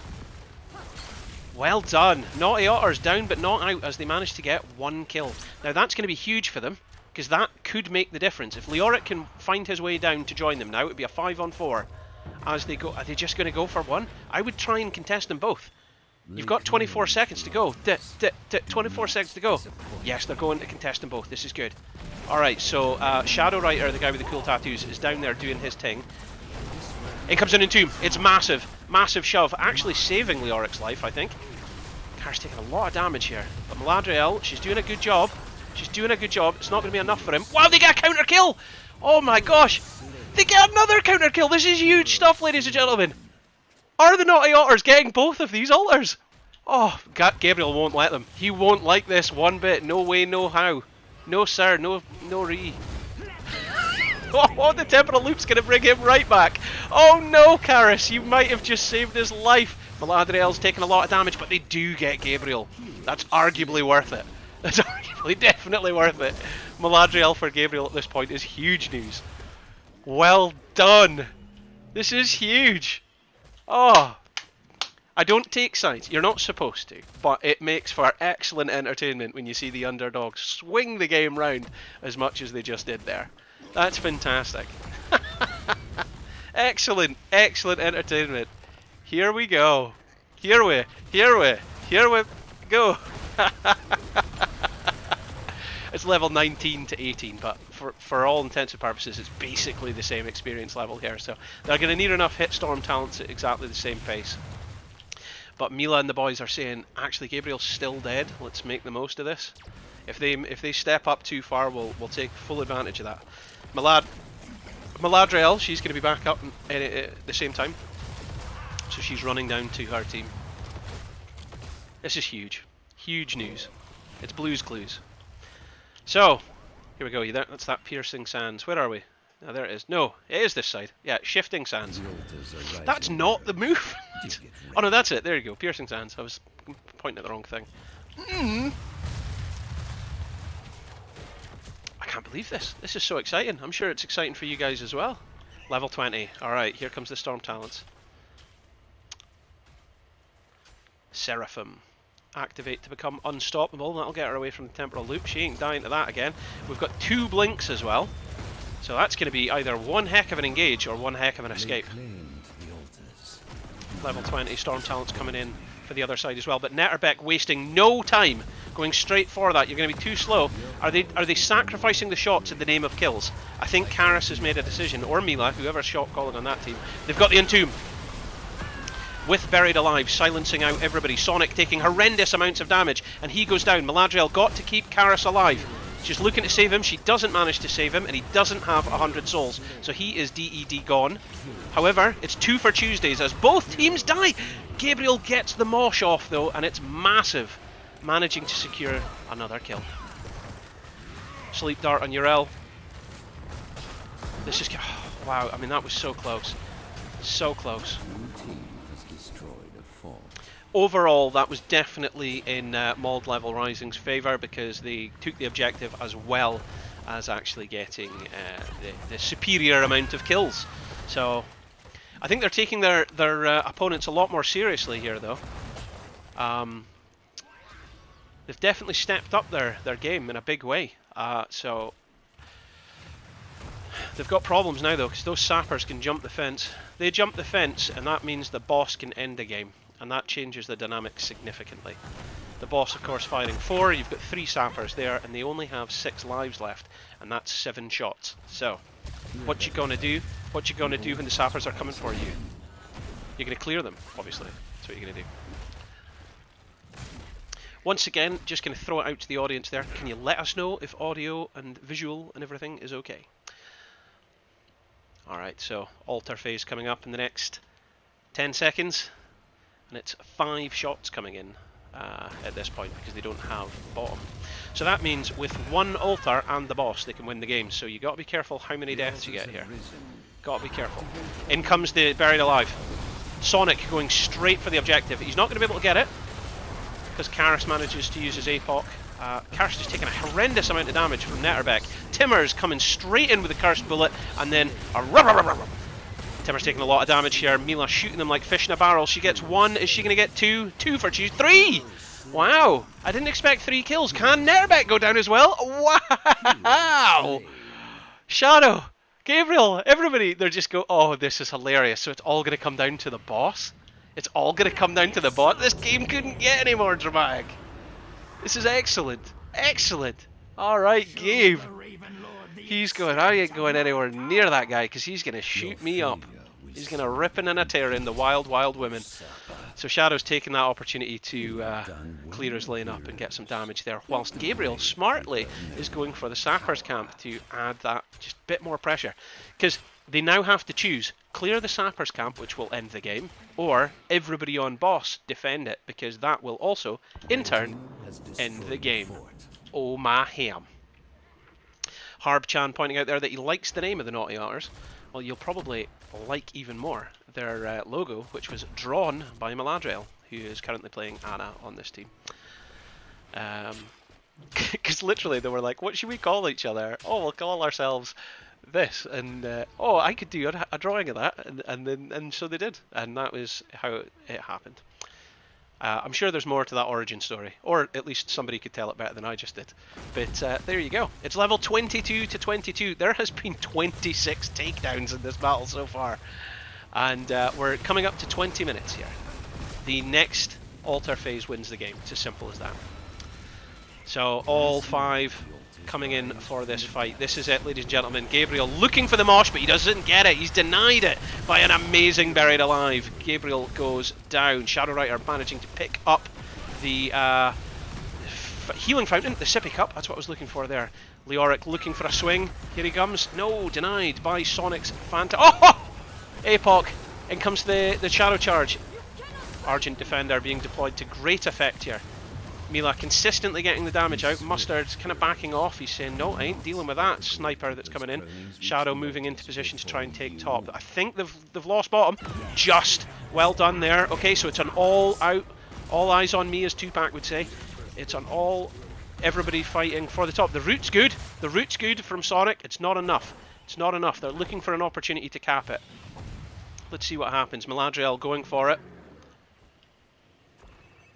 Well done. Naughty Otters down but not out as they managed to get 1 kill. Now that's going to be huge for them, because that could make the difference. If Leoric can find his way down to join them now, it would be a 5-on-4 as they go. Are they just going to go for one? I would try and contest them both. You've got 24 seconds to go. 24 seconds to go. Yes, they're going to contest them both. This is good. Alright, so Shadow Rider, the guy with the cool tattoos, is down there doing his thing. In comes an Entomb. It's massive. Massive shove. Actually saving Leoric's life, I think. Kar's taking a lot of damage here. But Maladriel, she's doing a good job. She's doing a good job. It's not going to be enough for him. Wow, they get a counter kill! Oh my gosh! They get another counter kill! This is huge stuff, ladies and gentlemen! Are the Naughty Otters getting both of these altars? Oh, Gabriel won't let them. He won't like this one bit. No way, no how. No sir, no re. Oh, the temporal loop's going to bring him right back. Oh no, Karis, you might have just saved his life. Maladriel's taking a lot of damage, but they do get Gabriel. That's arguably worth it. That's arguably definitely worth it. Maladriel for Gabriel at this point is huge news. Well done. This is huge. Oh, I don't take sides. You're not supposed to, but it makes for excellent entertainment when you see the underdogs swing the game round as much as they just did there. That's fantastic. Excellent, excellent entertainment. Here we go. Here we go. It's level 19 to 18, but for all intents and purposes, it's basically the same experience level here. So they're going to need enough hitstorm talents at exactly the same pace. But Mila and the boys are saying, actually, Gabriel's still dead. Let's make the most of this. If they step up too far, we'll take full advantage of that. Maladriel, she's going to be back up at the same time. So she's running down to her team. This is huge. Huge news. It's Blue's Clues. So, here we go. That's that Piercing Sands. Where are we? Oh, there it is. No, it is this side. Yeah, Shifting Sands. That's not the move. Oh no, that's it. There you go. Piercing Sands. I was pointing at the wrong thing. I can't believe this. This is so exciting. I'm sure it's exciting for you guys as well. Level 20. Alright, here comes the Storm Talents. Seraphim. Activate to become unstoppable. That'll get her away from the temporal loop. She ain't dying to that again. We've got 2 blinks as well. So that's going to be either one heck of an engage or one heck of an escape. Level 20 Storm Talents coming in for the other side as well. But Netterbeck wasting no time going straight for that. You're going to be too slow. Are they sacrificing the shots in the name of kills? I think Karis has made a decision, or Mila, whoever's shot calling on that team. They've got the Entomb. With Buried Alive, silencing out everybody. Sonic taking horrendous amounts of damage, and he goes down. Maladriel got to keep Karis alive. She's looking to save him. She doesn't manage to save him, and he doesn't have 100 souls, so he is DED gone. However, it's 2 for Tuesdays as both teams die. Gabriel gets the mosh off though, and it's massive, managing to secure another kill. Sleep Dart on Urel. This is wow. I mean, that was so close, so close. Overall, that was definitely in Mauled Level Rising's favour, because they took the objective as well as actually getting the superior amount of kills. So I think they're taking their opponents a lot more seriously here, though. They've definitely stepped up their game in a big way. So They've got problems now though, because those sappers can jump the fence. They jump the fence, and that means the boss can end the game, and that changes the dynamics significantly. The boss, of course, firing 4. You've got 3 sappers there, and they only have 6 lives left, and that's 7 shots. So, what you gonna do? What you gonna do when the sappers are coming for you? You're gonna clear them, obviously. That's what you're gonna do. Once again, just gonna throw it out to the audience there. Can you let us know if audio and visual and everything is okay? Alright, so altar phase coming up in the next 10 seconds, and it's 5 shots coming in at this point because they don't have bottom. So that means with 1 altar and the boss they can win the game, so you got to be careful how many deaths you get here. Got to be careful. In comes the Buried Alive. Sonic going straight for the objective. He's not going to be able to get it because Karis manages to use his APOC. Karis just taking a horrendous amount of damage from Netterbeck. Timmer's coming straight in with a cursed bullet, and then a Timmer's taking a lot of damage here. Mila shooting them like fish in a barrel. She gets 1. Is she going to get 2? 2 for 2. 3! Wow! I didn't expect 3 kills. Can Netterbeck go down as well? Wow! Shadow! Gabriel! Everybody! They're just go, oh, this is hilarious. So it's all going to come down to the boss? It's all going to come down to the boss? This game couldn't get any more dramatic. This is excellent. Excellent. Alright, Gabe. He's going, I ain't going anywhere near that guy because he's going to shoot me up. He's going to rip in and a tear in the wild, wild women. So Shadow's taking that opportunity to clear his lane up and get some damage there, whilst Gabriel smartly is going for the Sappers camp to add that just bit more pressure. Because they now have to choose clear the Sappers camp, which will end the game, or everybody on boss defend it, because that will also, in turn, end the game. Oh my ham. Harb-chan pointing out there that he likes the name of the Naughty Otters. Well, you'll probably like even more their logo, which was drawn by Maladriel, who is currently playing Anna on this team. Because literally they were like, what should we call each other? Oh, we'll call ourselves this, and oh, I could do a drawing of that, and so they did, and that was how it happened. I'm sure there's more to that origin story, or at least somebody could tell it better than I just did. But there you go. It's level 22 to 22. There has been 26 takedowns in this battle so far, and we're coming up to 20 minutes here. The next altar phase wins the game. It's as simple as that. So all 5 coming in for this fight. This is it, ladies and gentlemen. Gabriel looking for the mosh, but he doesn't get it. He's denied it by an amazing Buried Alive. Gabriel goes down. Shadow Rider managing to pick up the healing fountain, the sippy cup. That's what I was looking for there. Leoric looking for a swing. Here he comes. No, denied by Sonic's Phanta. Oh! APOC. In comes the Shadow Charge. Argent Defender being deployed to great effect here. Mila consistently getting the damage out. Mustard's kind of backing off. He's saying, no, I ain't dealing with that sniper that's coming in. Shadow moving into position to try and take top. I think they've lost bottom. Just well done there. Okay, so it's an all out, all eyes on me, as Tupac would say. It's an all, everybody fighting for the top. The root's good. The root's good from Sonic. It's not enough. It's not enough. They're looking for an opportunity to cap it. Let's see what happens. Maladriel going for it.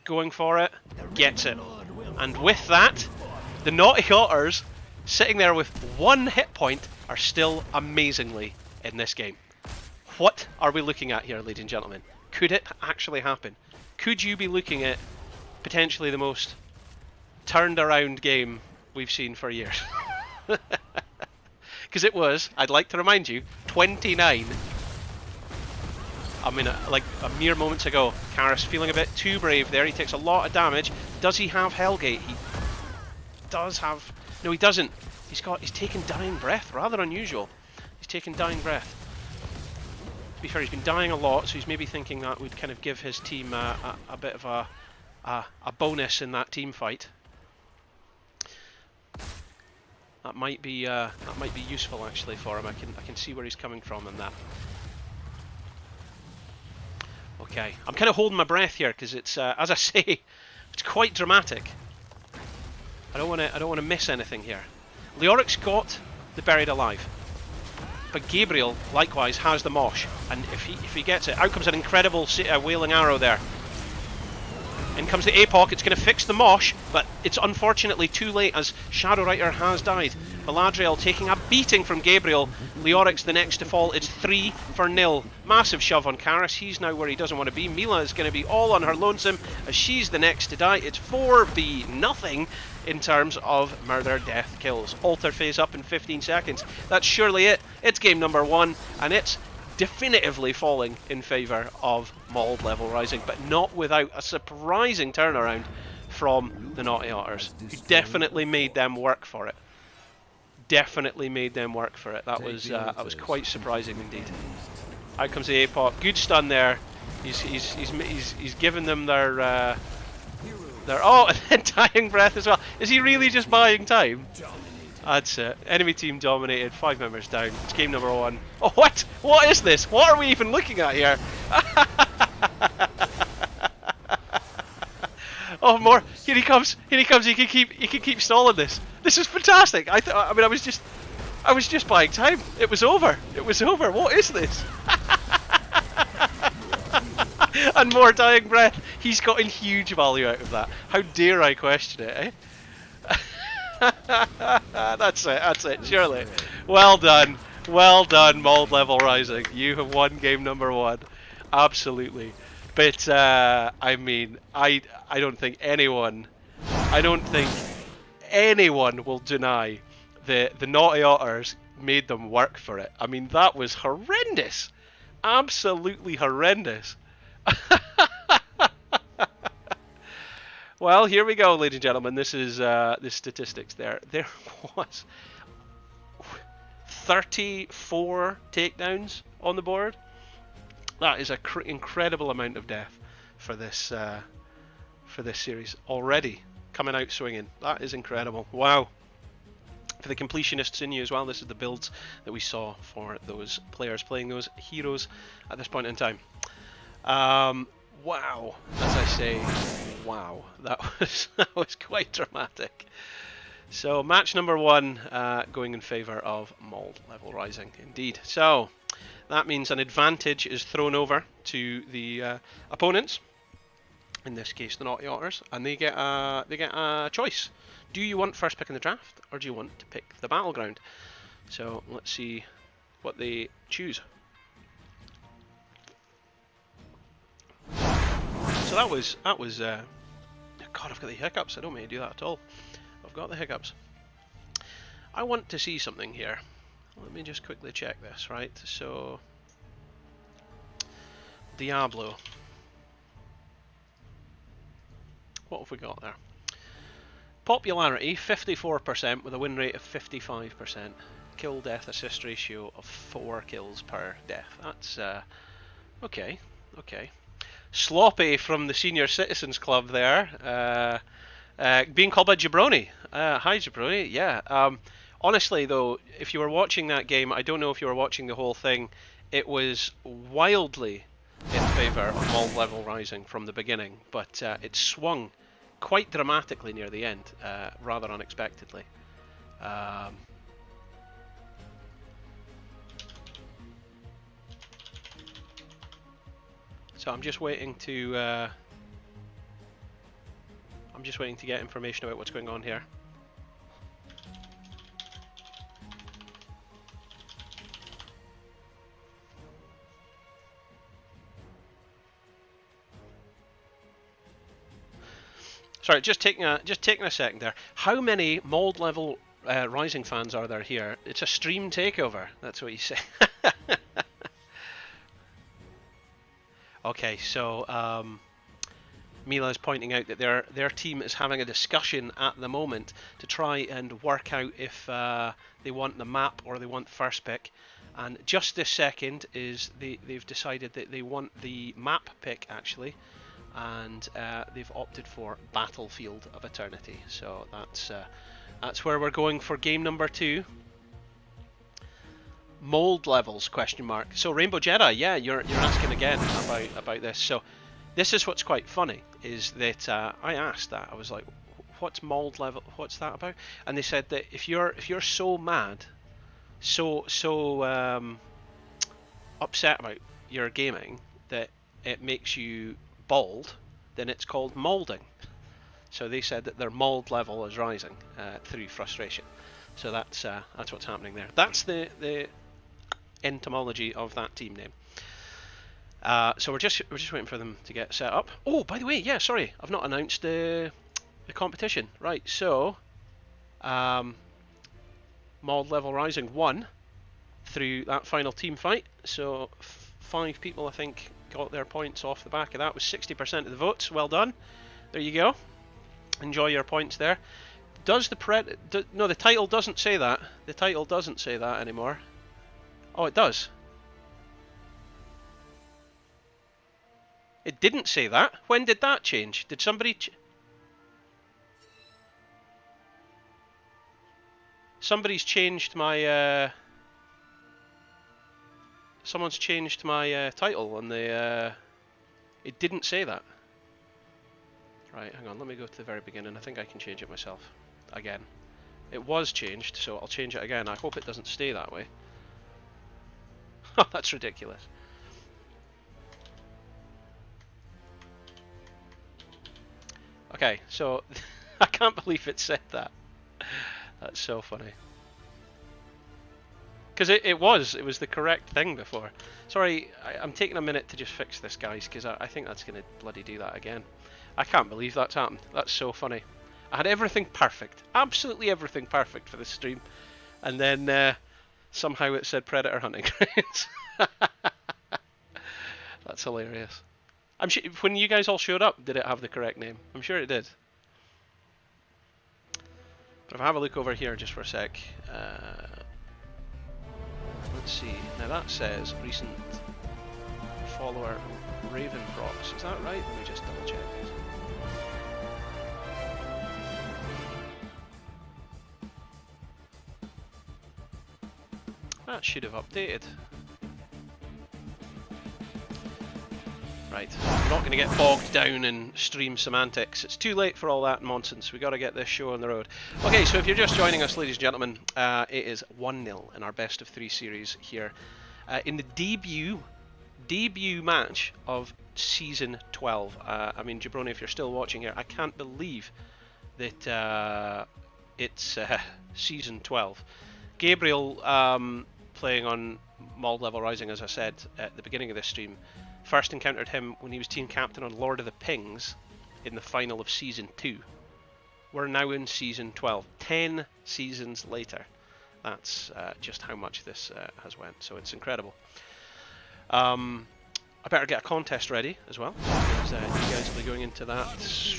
Going for it, gets it, and with that, the Naughty Otters, sitting there with 1 hit point, are still amazingly in this game. What are we looking at here, ladies and gentlemen? Could it actually happen? Could you be looking at potentially the most turned around game we've seen for years? Because it was, I'd like to remind you, 29. I mean, like a mere moments ago. Karis feeling a bit too brave there. He takes a lot of damage. Does he have Hellgate? He does have... No, he doesn't. He's taken Dying Breath. Rather unusual. He's taken Dying Breath. To be fair, he's been dying a lot, so he's maybe thinking that would kind of give his team a bit of a bonus in that team fight. That might be useful actually for him. I can see where he's coming from in that. Okay, I'm kind of holding my breath here because it's, as I say, it's quite dramatic. I don't want to miss anything here. Leoric's got the Buried Alive, but Gabriel likewise has the mosh, and if he gets it, out comes an incredible wailing arrow there. In comes the APOC. It's going to fix the mosh, but it's unfortunately too late as Shadow Rider has died. Valadriel taking a beating from Gabriel. Leoric's the next to fall. It's 3-0. Massive shove on Karis. He's now where he doesn't want to be. Mila is going to be all on her lonesome as she's the next to die. It's 4v0 in terms of murder, death, kills. Alter phase up in 15 seconds. That's surely it. It's game number 1, and it's definitively falling in favour of Mold Level Rising, but not without a surprising turnaround from the Naughty Otters, who definitely made them work for it. Definitely made them work for it. That was quite surprising indeed. Out comes the APOC. Good stun there. He's given them their oh, and then dying breath as well. Is he really just buying time? That's it. Enemy team dominated. 5 members down. It's game number 1. Oh, what? What is this? What are we even looking at here? Oh, more. Here he comes. Here he comes. He can keep stalling this. This is fantastic. I mean, I was just buying time. It was over. It was over. What is this? And more dying breath. He's gotten huge value out of that. How dare I question it, eh? That's it. That's it. Surely. Well done. Well done, Mold Level Rising. You have won game number 1. Absolutely. But I mean, I don't think anyone will deny that the Naughty Otters made them work for it. I mean, that was horrendous. Absolutely horrendous. Well, here we go, ladies and gentlemen. This is the statistics there. There was 34 takedowns on the board. That is an incredible amount of death for this series already coming out swinging. That is incredible. Wow. For the completionists in you as well, this is the builds that we saw for those players playing those heroes at this point in time. Wow, as I say, wow, that was quite dramatic. So match number 1 going in favour of Mold Level Rising, indeed. So that means an advantage is thrown over to the opponents, in this case the Naughty Otters, and they get a choice. Do you want first pick in the draft, or do you want to pick the battleground? So let's see what they choose. So that was God, I've got the hiccups. I don't mean to do that at all. I've got the hiccups. I want to see something here. Let me just quickly check this, right? So Diablo. What have we got there? Popularity 54% with a win rate of 55%. Kill death assist ratio of 4 kills per death. That's okay. Okay. Sloppy from the Senior Citizens Club there. Being called by Jabroni. Hi Jabroni. Yeah. Honestly though, if you were watching that game, I don't know if you were watching the whole thing, it was wildly in favour of Mold Level Rising from the beginning, but it swung quite dramatically near the end, rather unexpectedly. So I'm just waiting to get information about what's going on here. Sorry, just taking a second there. How many Mold Level Rising fans are there here? It's a stream takeover. That's what you say. Okay, so Mila is pointing out that their team is having a discussion at the moment to try and work out if they want the map or they want first pick. And just this second is they've decided that they want the map pick actually. And they've opted for Battlefield of Eternity. So that's where we're going for game number 2. Mold levels ? So Rainbow Jedi, yeah, you're asking again about this. So this is what's quite funny is that I asked that. I was like, what's mold level? What's that about? And they said that if you're so mad, so upset about your gaming that it makes you bald, then it's called molding. So they said that their mold level is rising through frustration. So that's what's happening there. That's the entomology of that team name. So we're just waiting for them to get set up. Oh, by the way, yeah, sorry, I've not announced the competition. Right, so Mauled Level Rising won through that final team fight. So 5 people, I think, got their points off the back of that. Was 60% of the votes. Well done. There you go. Enjoy your points there. Does the no, the title doesn't say that. The title doesn't say that anymore. Oh, it does. It didn't say that. When did that change? Did somebody... Somebody's changed my... Someone's changed my title on the... It didn't say that. Right, hang on, let me go to the very beginning. I think I can change it myself. Again. It was changed, so I'll change it again. I hope it doesn't stay that way. That's ridiculous. Okay, so I can't believe it said that. That's so funny. Because it was the correct thing before. Sorry, I'm taking a minute to just fix this, guys, because I think that's going to bloody do that again. I can't believe that's happened. That's so funny. I had everything perfect. Absolutely everything perfect for this stream. And then somehow it said Predator Hunting Grounds. That's hilarious. I'm sure when you guys all showed up, did it have the correct name? I'm sure it did. But if I have a look over here just for a sec, let's see. Now that says recent follower Ravenfrost. Is that right? Let me just double check this. That should have updated. Right, I'm not going to get bogged down in stream semantics. It's too late for all that nonsense. We've got to get this show on the road. Okay, so if you're just joining us, ladies and gentlemen, it is 1-0 in our best of 3 series here. In the debut match of Season 12. I mean, Jabroni, if you're still watching here, I can't believe that it's Season 12. Gabriel, playing on Mauled Level Rising, as I said at the beginning of this stream, first encountered him when he was team captain on Lord of the Pings in the final of Season 2. We're now in Season 12, 10 seasons later. That's just how much this has went, so it's incredible. I better get a contest ready as well, because you guys will be going into that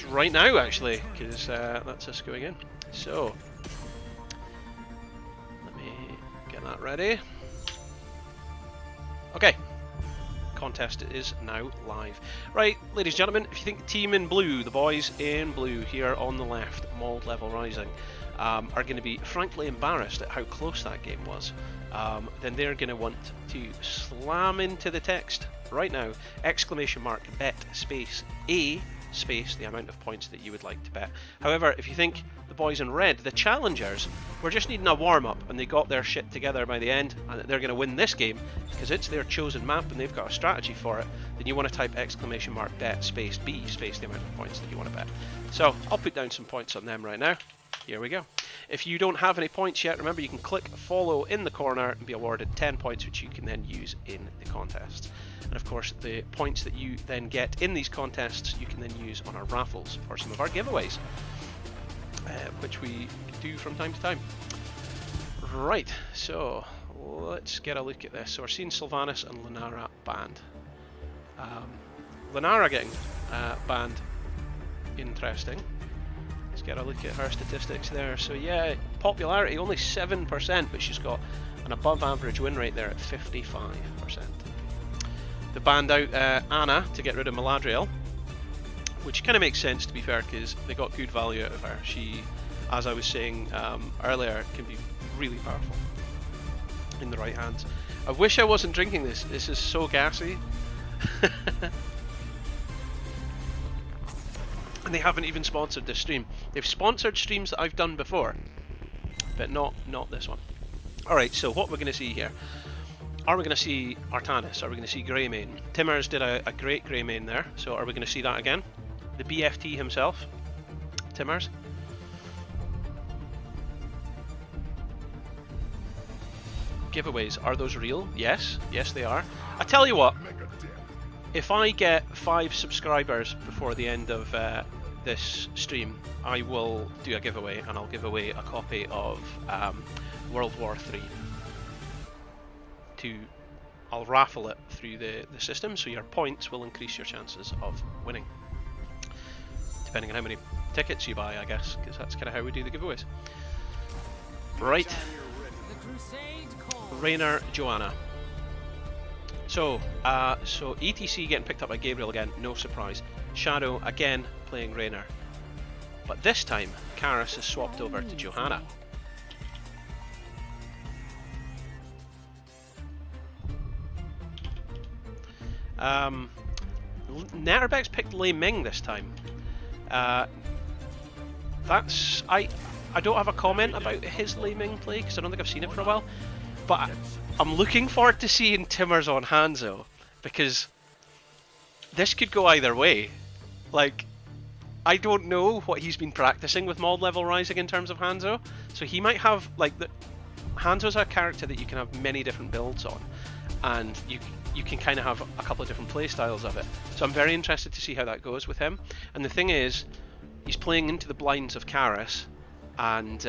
right now, actually, because that's us going in. So, let me get that ready. Okay. Contest is now live. Right, ladies and gentlemen, if you think the team in blue, the boys in blue here on the left, Mauled Level Rising, are going to be frankly embarrassed at how close that game was, then they're going to want to slam into the text right now, ! bet space A space the amount of points that you would like to bet. However, if you think the boys in red, the challengers, were just needing a warm-up and they got their shit together by the end and they're going to win this game because it's their chosen map and they've got a strategy for it, then you want to type ! bet space B space the amount of points that you want to bet. So I'll put down some points on them right now. Here we go. If you don't have any points yet, remember you can click follow in the corner and be awarded 10 points, which you can then use in the contest. And of course, the points that you then get in these contests, you can then use on our raffles or some of our giveaways, which we do from time to time. Right, so let's get a look at this. So we're seeing Sylvanas and Lunara banned. Lunara getting banned. Interesting. Let's get a look at her statistics there. So yeah, popularity only 7%, but she's got an above average win rate there at 55%. They banned out Anna to get rid of Maladriel, which kind of makes sense to be fair, because they got good value out of her. She, as I was saying earlier, can be really powerful in the right hands. I wish I wasn't drinking this. This is so gassy. And they haven't even sponsored this stream. They've sponsored streams that I've done before, but not this one. Alright, so what we're going to see here. Are we going to see Artanis? Are we going to see Greymane? Timmers did a great Greymane there, so are we going to see that again? The BFT himself, Timmers. giveaways. Are those real? Yes. Yes, they are. I tell you what, if I get 5 subscribers before the end of this stream, I will do a giveaway, and I'll give away a copy of World War 3. I'll raffle it through the system, so your points will increase your chances of winning. Depending on how many tickets you buy, I guess, because that's kind of how we do the giveaways. Right. Raynor, Joanna. So ETC getting picked up by Gabriel again, no surprise. Shadow again playing Raynor. But this time, Karis has swapped over to Johanna. Netterbeck's picked Lei Ming this time. I don't have a comment about his Lei Ming play because I don't think I've seen it for a while. But I'm looking forward to seeing Timmers on Hanzo, because this could go either way. Like, I don't know what he's been practicing with mod level rising in terms of Hanzo, so he might have, like, Hanzo's a character that you can have many different builds on, and you can kind of have a couple of different play styles of it. So I'm very interested to see how that goes with him. And the thing is, he's playing into the blinds of Karis, and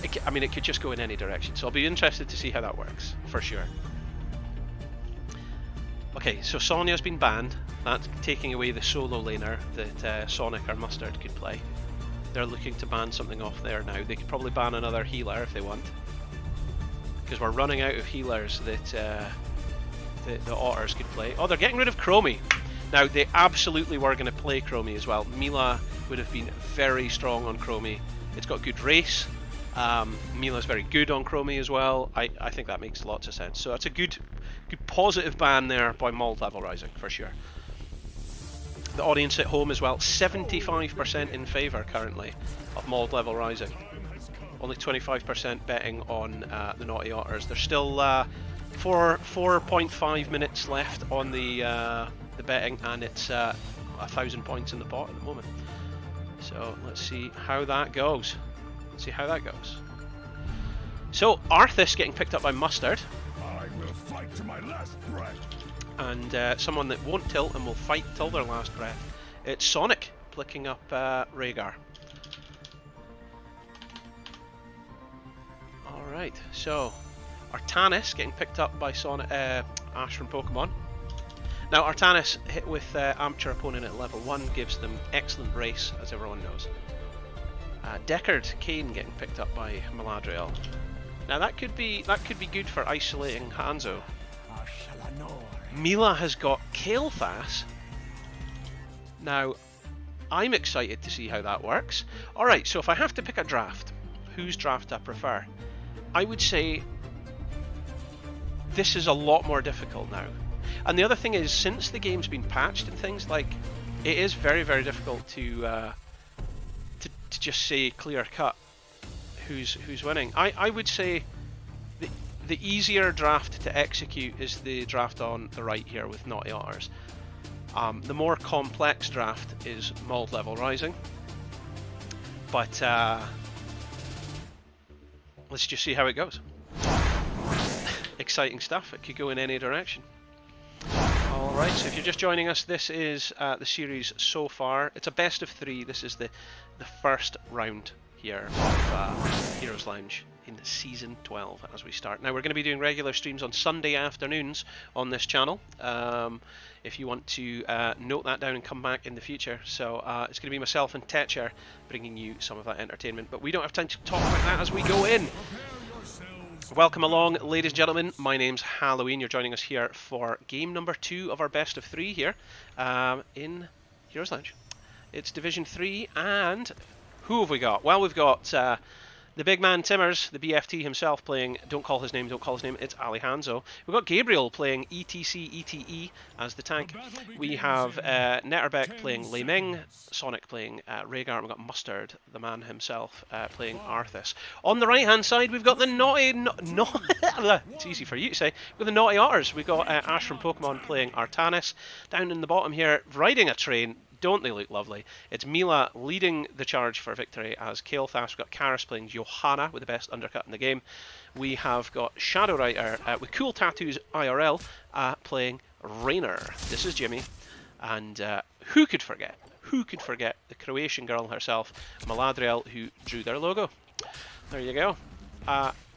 it could just go in any direction. So I'll be interested to see how that works, for sure. Okay, so Sonya's been banned. That's taking away the solo laner that Sonic or Mustard could play. They're looking to ban something off there now. They could probably ban another healer if they want, because we're running out of healers that the Otters could play. Oh, they're getting rid of Chromie. Now, they absolutely were going to play Chromie as well. Mila would have been very strong on Chromie. It's got good race. Mila's very good on Chromie as well. I think that makes lots of sense. So that's a good positive ban there by Mold Level Rising, for sure. The audience at home as well, 75% in favour currently of Mold Level Rising. Only 25% betting on the Naughty Otters. There's still 4.5 minutes left on the betting, and it's 1,000 points in the pot at the moment. So let's see how that goes. So Arthas getting picked up by Mustard. I will fight to my last breath. And someone that won't tilt and will fight till their last breath. It's Sonic picking up Rhaegar. Alright, so Artanis getting picked up by Ash from Pokemon. Now Artanis hit with Amateur opponent at level 1 gives them excellent race, as everyone knows. Deckard Kane getting picked up by Maladriel. Now that could be good for isolating Hanzo. Mila has got Kael'thas. Now I'm excited to see how that works. Alright, so if I have to pick a draft, whose draft I prefer? I would say this is a lot more difficult now. And the other thing is, since the game's been patched and things, like, it is very, very difficult to just say clear cut who's winning. I would say the easier draft to execute is the draft on the right here with Naughty Otters. The more complex draft is Mold Level Rising. But let's just see how it goes. Exciting stuff. It could go in any direction. Alright, so if you're just joining us, this is the series so far. It's a best of 3. This is the first round here of Heroes Lounge in season 12 as we start. Now we're going to be doing regular streams on Sunday afternoons on this channel. If you want to note that down and come back in the future. So it's going to be myself and Tetcher bringing you some of that entertainment. But we don't have time to talk about that as we go in. Welcome along, ladies and gentlemen. My name's Halloween. You're joining us here for game number 2 of our best of 3 here in Heroes Lounge. It's Division 3, and who have we got? Well, we've got the big man Timmers, the BFT himself, playing Don't Call His Name, it's Alejandro. We've got Gabriel playing ETC as the tank. We have Netterbeck playing Lei Ming, Sonic playing Rhaegar, and we've got Mustard, the man himself, playing Arthas. On the right hand side, we've got the it's easy for you to say, with the Naughty Otters. We've got Ash from Pokemon playing Artanis. Down in the bottom here, riding a train, don't they look lovely? It's Mila leading the charge for victory as Kael'thas. We've got Karis playing Johanna with the best undercut in the game. We have got Shadow Rider with cool tattoos IRL playing Raynor. This is Jimmy. And who could forget? Who could forget the Croatian girl herself, Maladriel, who drew their logo? There you go.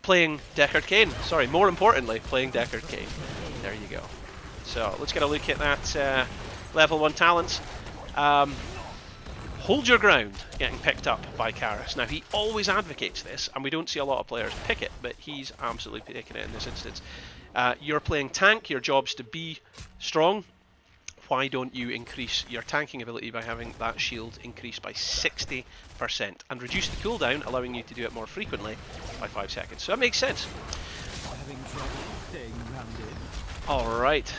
Playing Deckard Cain. Sorry, more importantly, playing Deckard Cain. There you go. So let's get a look at that level 1 talents. Hold Your Ground getting picked up by Karis. Now he always advocates this, and we don't see a lot of players pick it, but he's absolutely taking it in this instance. You're playing tank, your job's to be strong. Why don't you increase your tanking ability by having that shield increased by 60% and reduce the cooldown, allowing you to do it more frequently by 5 seconds. So that makes sense. Alright,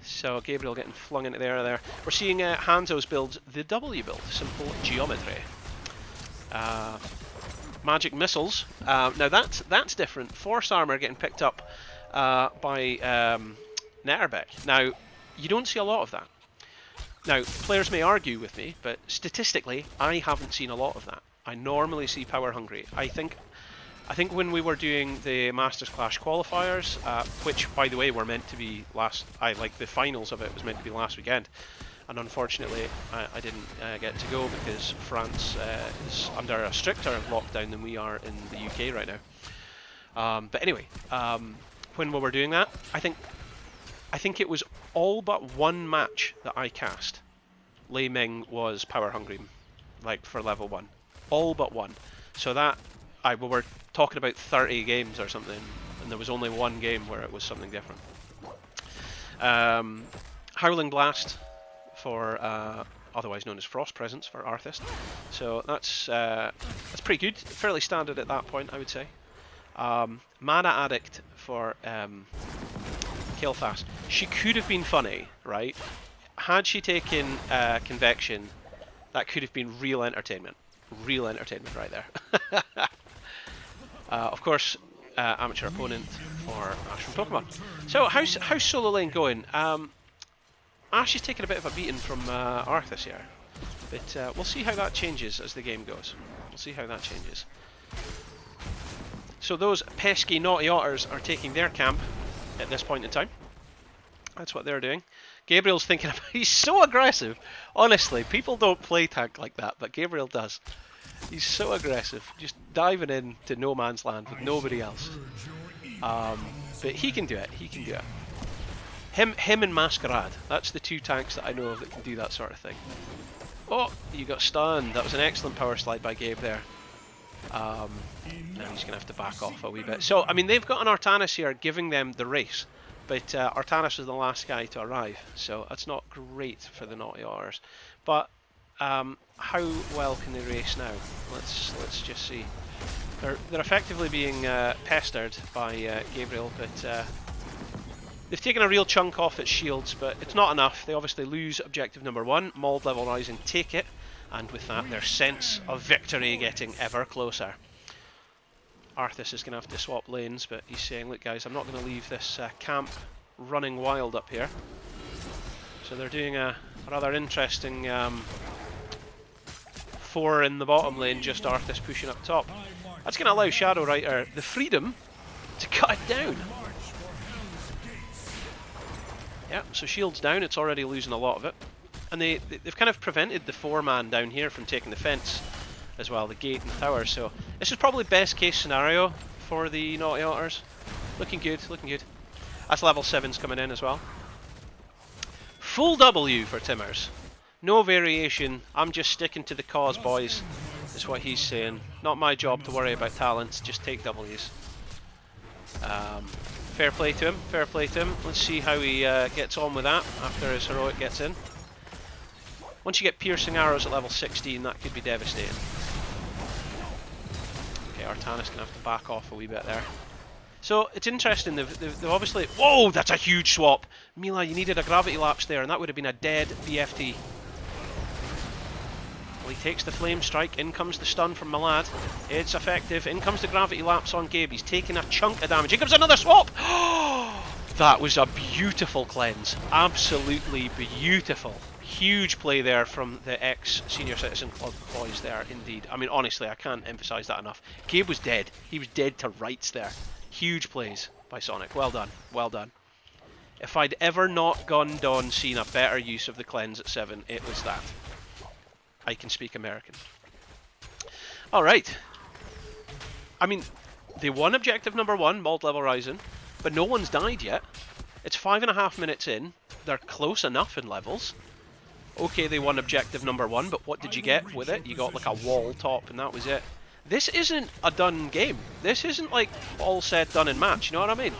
so Gabriel getting flung into the air there. We're seeing Hanzo's build the W build, simple geometry. Magic missiles. Now that's different. Force armor getting picked up by Netterbeck. Now, you don't see a lot of that. Now, players may argue with me, but statistically, I haven't seen a lot of that. I normally see power hungry. I think when we were doing the Masters Clash qualifiers, which, by the way, were meant to be the finals of it was meant to be last weekend, and unfortunately, I didn't get to go because France is under a stricter lockdown than we are in the UK right now. But anyway, when we were doing that, I think it was all but one match that I cast. Lei Ming was power hungry, like for level 1. All but one. So that, we were talking about 30 games or something, and there was only one game where it was something different. Howling Blast for, otherwise known as Frost Presence for Arthist. So that's pretty good. Fairly standard at that point, I would say. Mana Addict for Kael'thas. She could have been funny, right? Had she taken Convection, that could have been real entertainment. Real entertainment right there. Of course, amateur opponent for Ash from Pokemon. So how's solo lane going? Ash is taking a bit of a beating from Arthas here, but we'll see how that changes as the game goes. We'll see how that changes. So those pesky naughty otters are taking their camp at this point in time. That's what they're doing. Gabriel's thinking about, he's so aggressive. Honestly, people don't play tank like that, but Gabriel does. He's so aggressive, just diving into no man's land with nobody else. But he can do it. He can do it. Him and Masquerade. That's the two tanks that I know of that can do that sort of thing. Oh, you got stunned. That was an excellent power slide by Gabe there. Now he's going to have to back off a wee bit. So, I mean, they've got an Artanis here giving them the race. But Artanis was the last guy to arrive. So that's not great for the Naughty Otters. But how well can they race now? Let's just see. They're effectively being pestered by Gabriel, but they've taken a real chunk off its shields, but it's not enough. They obviously lose objective number 1. Mauled level rising take it, and with that their sense of victory getting ever closer. Arthas is going to have to swap lanes, but he's saying, look guys, I'm not going to leave this camp running wild up here. So they're doing a rather interesting 4 in the bottom lane, just Arthas pushing up top. That's going to allow Shadow Rider the freedom to cut it down. Yeah, so shield's down, it's already losing a lot of it. And they've kind of prevented the 4-man down here from taking the fence as well, the gate and the tower. So this is probably best case scenario for the Naughty Otters. Looking good, looking good. That's level 7's coming in as well. Full W for Timmers. No variation, I'm just sticking to the cause, boys, is what he's saying. Not my job to worry about talents, just take W's. Fair play to him, fair play to him. Let's see how he gets on with that after his heroic gets in. Once you get piercing arrows at level 16, that could be devastating. Okay, Artanis gonna have to back off a wee bit there. So it's interesting, they've obviously... Whoa, that's a huge swap! Mila, you needed a gravity lapse there, and that would have been a dead BFT. Well, he takes the flame strike, in comes the stun from Malad. It's effective, in comes the gravity lapse on Gabe, he's taking a chunk of damage. Here comes another swap! That was a beautiful cleanse, absolutely beautiful. Huge play there from the ex-Senior Citizen Club boys there, indeed. I mean, honestly, I can't emphasise that enough. Gabe was dead. He was dead to rights there. Huge plays by Sonic. Well done. Well done. If I'd ever not gone Dawn seen a better use of the cleanse at 7, it was that. I can speak American. Alright. I mean, they won objective number 1, Mold Level Rising, but no one's died yet. It's 5.5 minutes in. They're close enough in levels. Okay, they won objective number 1, but what did you get with it? You got like a wall top, and that was it. This isn't a done game. This isn't like all said, done, and match, you know what I mean?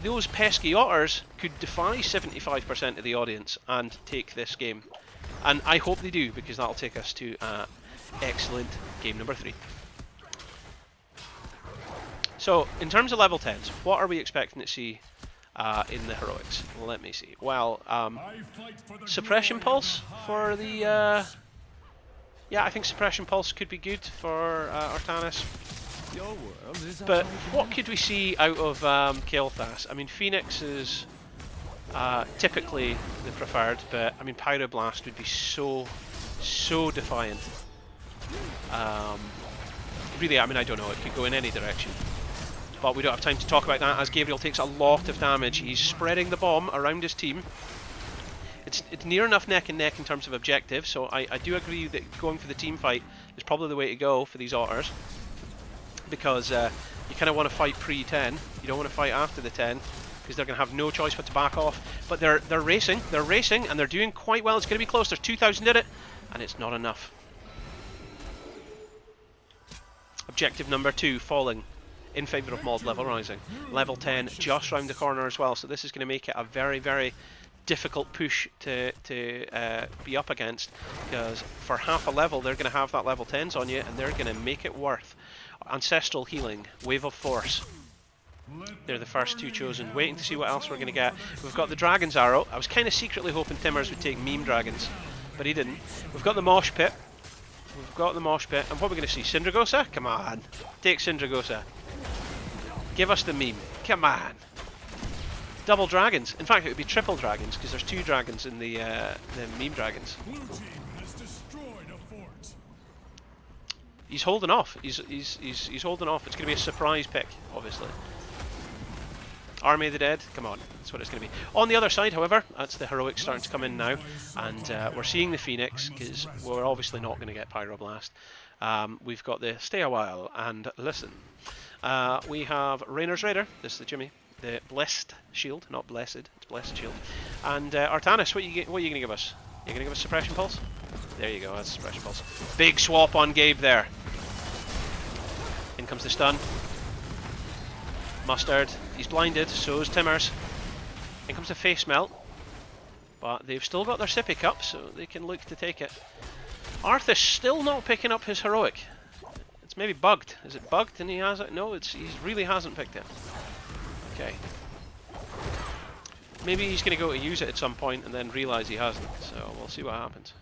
Those pesky Otters could defy 75% of the audience and take this game. And I hope they do, because that'll take us to excellent game number 3. So, in terms of level 10s, what are we expecting to see in the heroics? Let me see. Well, suppression pulse for the... yeah, I think suppression pulse could be good for Artanis. But what could we see out of Kael'thas? I mean, Phoenix is typically the preferred, but I mean, Pyroblast would be so defiant. Really, I mean, I don't know. It could go in any direction. But we don't have time to talk about that, as Gabriel takes a lot of damage. He's spreading the bomb around his team. It's near enough neck and neck in terms of objective, so I do agree that going for the team fight is probably the way to go for these Otters. Because you kind of want to fight pre-10. You don't want to fight after the 10, because they're going to have no choice but to back off. But they're racing, and they're doing quite well. It's going to be close. There's 2,000 in it, and it's not enough. Objective number 2 falling in favour of Mold Level Rising. Level 10 just round the corner as well, so this is going to make it a very, very difficult push to be up against, because for half a level they're going to have that level 10s on you, and they're going to make it worth. Ancestral Healing, Wave of Force. They're the first 2 chosen. Waiting to see what else we're going to get. We've got the Dragon's Arrow. I was kind of secretly hoping Timmers would take Meme Dragons, but he didn't. We've got the Mosh Pit. We've got the Mosh Pit. And what are we going to see? Syndragosa? Come on. Take Syndragosa. Give us the meme. Come on. Double dragons. In fact, it would be triple dragons, because there's 2 dragons in the Meme Dragons. He's holding off. He's holding off. It's going to be a surprise pick, obviously. Army of the Dead. Come on. That's what it's going to be. On the other side, however, that's the heroics starting to come in now, and we're seeing the Phoenix, because we're obviously not going to get Pyroblast. We've got the Stay a While and Listen. We have Rainer's Raider. This is the Jimmy. The Blessed Shield, not Blessed. It's Blessed Shield. And Artanis, what are you going to give us? You're going to give us Suppression Pulse? There you go, that's Suppression Pulse. Big swap on Gabe there. In comes the stun. Mustard, he's blinded, so is Timmers. In comes the Face Melt. But they've still got their Sippy Cup, so they can look to take it. Arthas still not picking up his heroic. It's maybe bugged. Is it bugged and he has it? No, he really hasn't picked it. Okay. Maybe he's going to go to use it at some point and then realise he hasn't. So we'll see what happens.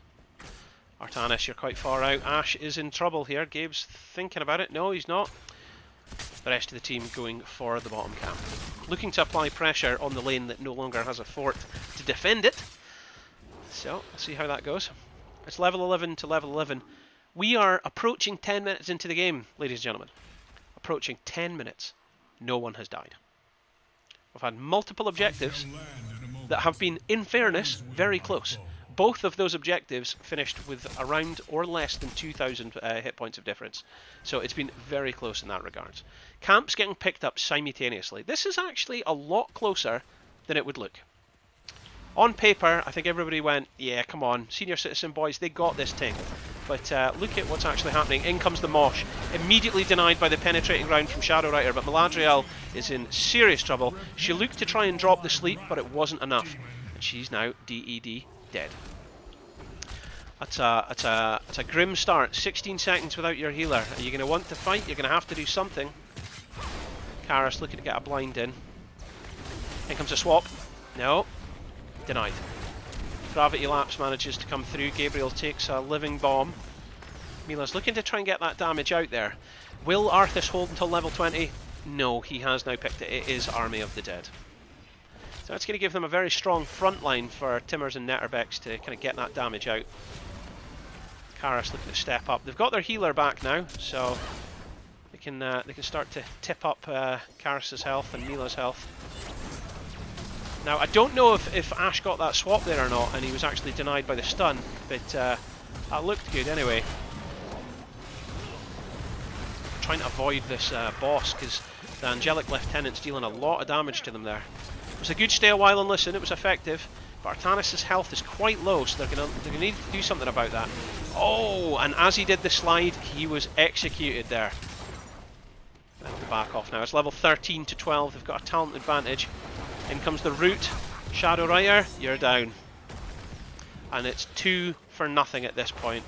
Artanis, you're quite far out. Ash is in trouble here. Gabe's thinking about it. No, he's not. The rest of the team going for the bottom camp. Looking to apply pressure on the lane that no longer has a fort to defend it. So, let's see how that goes. It's level 11 to level 11. We are approaching 10 minutes into the game, ladies and gentlemen. Approaching 10 minutes. No one has died. We've had multiple objectives that have been, in fairness, very close. Both of those objectives finished with around or less than 2,000 hit points of difference. So it's been very close in that regards. Camps getting picked up simultaneously. This is actually a lot closer than it would look. On paper, I think everybody went, yeah, come on, Senior Citizen boys, they got this thing. But look at what's actually happening. In comes the Mosh. Immediately denied by the penetrating round from Shadow Rider, but Meladriel is in serious trouble. She looked to try and drop the sleep, but it wasn't enough. And she's now DED dead. That's a grim start. 16 seconds without your healer. Are you going to want to fight? You're going to have to do something. Karis looking to get a blind in. In comes a swap. No. Denied. Gravity Lapse manages to come through. Gabriel takes a living bomb. Mila's looking to try and get that damage out there. Will Arthas hold until level 20? No, he has now picked it. It is Army of the Dead. So that's going to give them a very strong front line for Timmers and Netterbex to kind of get that damage out. Karas looking to step up. They've got their healer back now, so they can start to tip up Karas's health and Mila's health. Now I don't know if Ash got that swap there or not, and he was actually denied by the stun, but that looked good anyway. Trying to avoid this boss because the Angelic Lieutenant's dealing a lot of damage to them there. It was a good stay a while and listen, it was effective, but Artanis' health is quite low, so they're gonna need to do something about that. Oh, and as he did the slide, he was executed there. They'll have to back off now. It's level 13 to 12, they've got a talent advantage. In comes the root. Shadow Rider, you're down. And it's 2 for nothing at this point.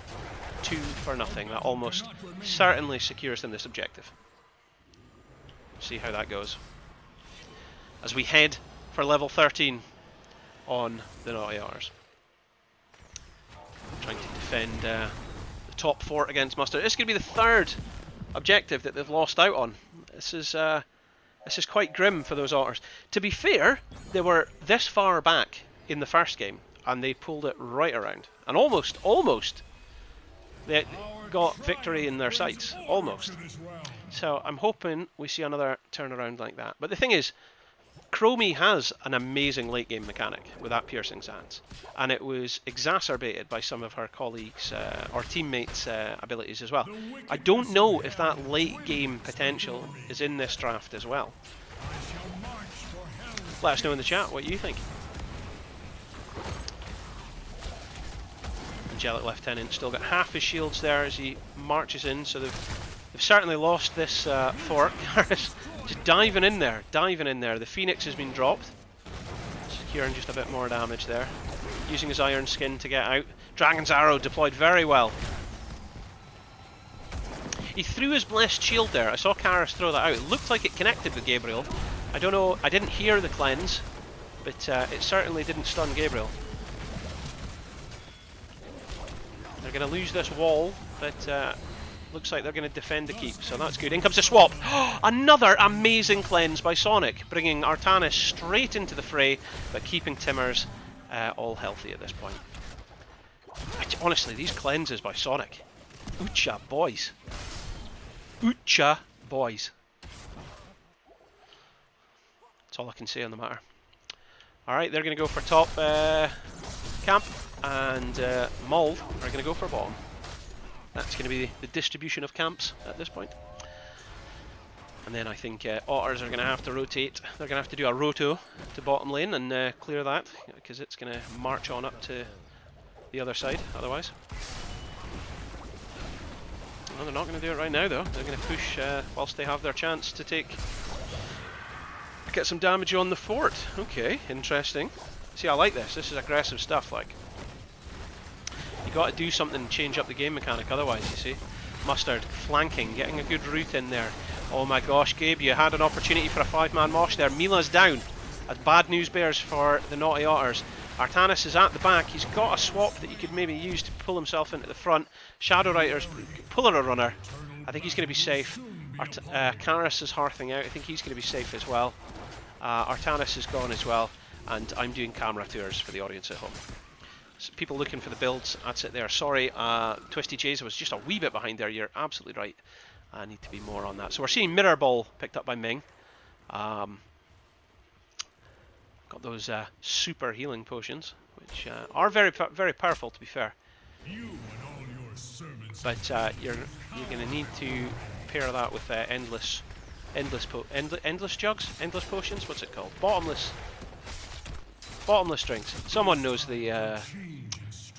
2 for nothing. That almost certainly secures them this objective. See how that goes. As we head for level 13 on the Naughty Otters. Trying to defend the top fort against Mustard. It's going to be the 3rd objective that they've lost out on. This is quite grim for those Otters. To be fair, they were this far back in the first game, and they pulled it right around. And almost, they got victory in their sights. Almost. So I'm hoping we see another turnaround like that. But the thing is, Chromie has an amazing late game mechanic with that Piercing Sands, and it was exacerbated by some of her colleagues or teammates' abilities as well. I don't know if that late game potential is in this draft as well. Let us know in the chat what you think. Angelic Lieutenant still got half his shields there as he marches in, so they've certainly lost this fort. Just diving in there. The Phoenix has been dropped, securing just a bit more damage there. Using his Iron Skin to get out. Dragon's Arrow deployed very well. He threw his Blessed Shield there. I saw Karas throw that out. It looked like it connected with Gabriel. I don't know, I didn't hear the cleanse, but it certainly didn't stun Gabriel. They're going to lose this wall, but looks like they're going to defend the keep, so that's good. In comes the swap. Another amazing cleanse by Sonic, bringing Artanis straight into the fray, but keeping Timmers all healthy at this point. Honestly, these cleanses by Sonic. Ucha boys. Ucha boys. That's all I can say on the matter. Alright, they're going to go for top camp, and Mold are going to go for bottom. That's going to be the distribution of camps at this point. And then I think Otters are going to have to rotate. They're going to have to do a roto to bottom lane and clear that, because it's going to march on up to the other side otherwise. No, they're not going to do it right now though. They're going to push whilst they have their chance to get some damage on the fort. Okay, interesting. See, I like this. This is aggressive stuff, like. You got to do something and change up the game mechanic, otherwise, you see. Mustard flanking, getting a good route in there. Oh my gosh, Gabe, you had an opportunity for a 5-man mosh there. Mila's down. That's bad news bears for the Naughty Otters. Artanis is at the back. He's got a swap that he could maybe use to pull himself into the front. Shadow Rider's pulling a runner. I think he's going to be safe. Karas is hearthing out. I think he's going to be safe as well. Artanis is gone as well. And I'm doing camera tours for the audience at home. So people looking for the builds, that's it there. Sorry, Twisty J's, I was just a wee bit behind there. You're absolutely right. I need to be more on that. So we're seeing Mirror Ball picked up by Ming. Got those super healing potions, which are very powerful, to be fair. But you're going to need to pair that with endless jugs, endless potions. What's it called? Bottomless drinks. Someone knows the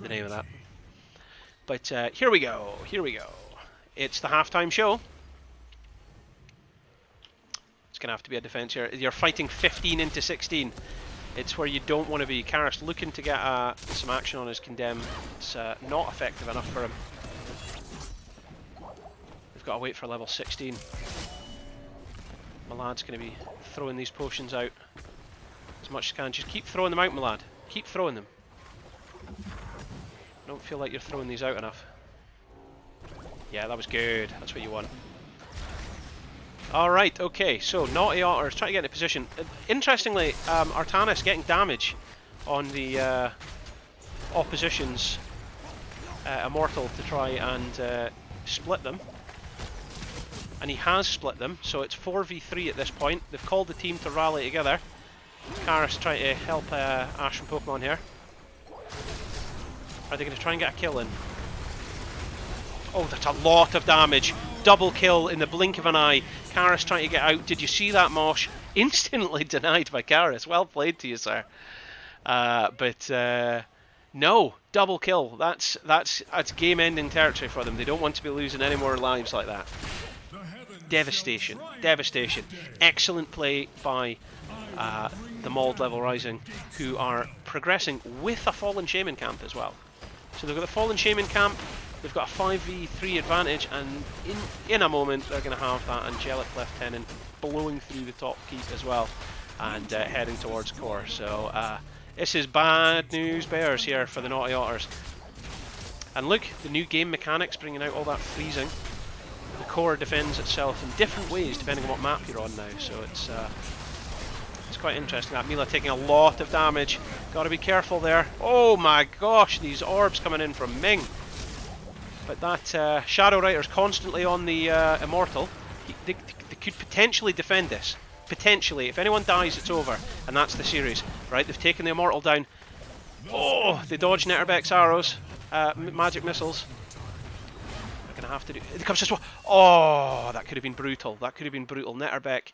name of that. But here we go. It's the halftime show. It's going to have to be a defense here. You're fighting 15 into 16. It's where you don't want to be. Karas looking to get some action on his Condemn. It's not effective enough for him. We've got to wait for level 16. My lad's going to be throwing these potions out as much as can. Just keep throwing them out, my lad. Keep throwing them. I don't feel like you're throwing these out enough. Yeah, that was good. That's what you want. Alright, okay, so Naughty Otters trying to get into position. Interestingly, Artanis getting damage on the opposition's Immortal to try and split them. And he has split them, so it's 4v3 at this point. They've called the team to rally together. Karis trying to help Ash from Pokemon here. Are they going to try and get a kill in? Oh, that's a lot of damage. Double kill in the blink of an eye. Karis trying to get out. Did you see that, Mosh? Instantly denied by Karis. Well played to you, sir. No, double kill. That's game-ending territory for them. They don't want to be losing any more lives like that. Devastation. Devastation. Excellent play by the Mauled Level Rising, who are progressing with a Fallen Shaman camp as well. So they've got the Fallen Shaman camp, they've got a 5v3 advantage, and in a moment they're going to have that Angelic Lieutenant blowing through the top keep as well, and heading towards core. So this is bad news bears here for the Naughty Otters. And look, the new game mechanics bringing out all that freezing. The core defends itself in different ways depending on what map you're on now, so it's quite interesting. That Mila taking a lot of damage. Got to be careful there. Oh my gosh, these orbs coming in from Ming. But that Shadow Rider's constantly on the Immortal. They could potentially defend this. Potentially. If anyone dies, it's over. And that's the series. Right, they've taken the Immortal down. Oh, they dodge Netterbeck's arrows. Magic missiles. They're going to have to do... It comes just... Oh, that could have been brutal. That could have been brutal. Netterbeck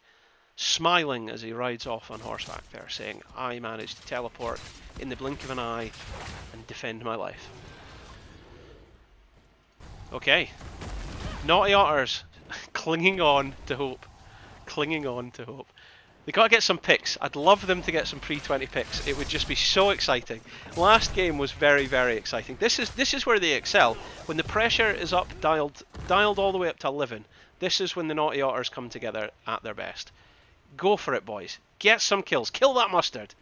smiling as he rides off on horseback there, saying, I managed to teleport in the blink of an eye and defend my life. Okay. Naughty Otters clinging on to hope. Clinging on to hope. They got to get some picks. I'd love them to get some pre-20 picks. It would just be so exciting. Last game was very, very exciting. This is where they excel. When the pressure is up, dialed all the way up to 11. This is when the Naughty Otters come together at their best. Go for it, boys. Get some kills. Kill that Mustard.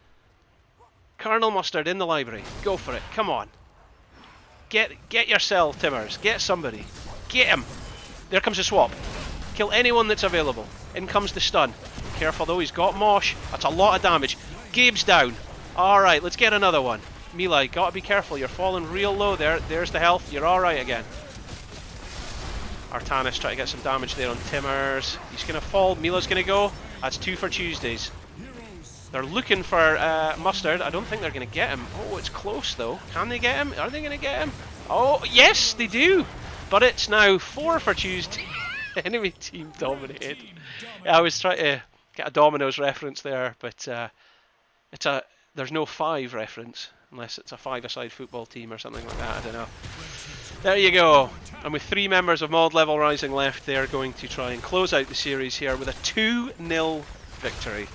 Colonel Mustard in the library. Go for it. Come on. Get yourself, Timmers. Get somebody. Get him. There comes the swap. Kill anyone that's available. In comes the stun. Careful though, he's got Mosh. That's a lot of damage. Gabe's down. Alright, let's get another one. Mila, gotta be careful. You're falling real low there. There's the health. You're alright again. Artanis trying to get some damage there on Timmers. He's going to fall. Mila's going to go. That's 2 for Tuesdays. They're looking for Mustard. I don't think they're going to get him. Oh, it's close though. Can they get him? Are they going to get him? Oh, yes, they do. But it's now 4 for Tuesday. Enemy team dominated. Yeah, I was trying to get a Domino's reference there, but there's no 5 reference unless it's a 5-a-side football team or something like that. I don't know. There you go. And with 3 members of Mauled Level Rising left, they're going to try and close out the series here with a 2-0 victory.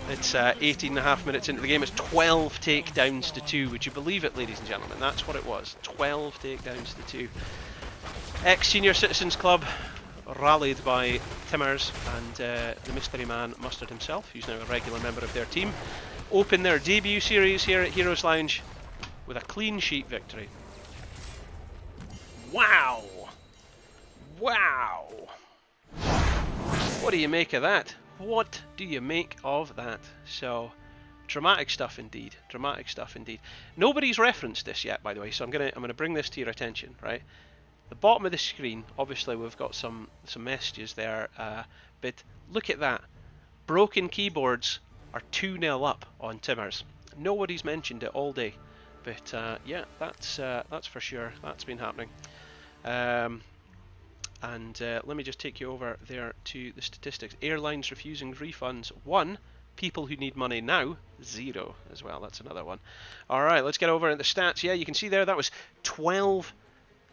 It's 18.5 minutes into the game. It's 12 takedowns to 2. Would you believe it, ladies and gentlemen? That's what it was. 12 takedowns to 2. Ex-Senior Citizens Club, rallied by Timmers and the mystery man Mustard himself, who's now a regular member of their team, open their debut series here at Heroes Lounge with a clean sheet victory. Wow! Wow! What do you make of that? What do you make of that? So, dramatic stuff indeed. Dramatic stuff indeed. Nobody's referenced this yet, by the way, so I'm gonna bring this to your attention, right? The bottom of the screen, obviously we've got some messages there, but look at that. Broken keyboards are 2-0 up on Timmers. Nobody's mentioned it all day, but yeah, that's for sure. That's been happening. Let me just take you over there to the statistics. Airlines refusing refunds, 1. People who need money now, 0 as well. That's another one. Alright, let's get over into the stats. Yeah, you can see there that was 12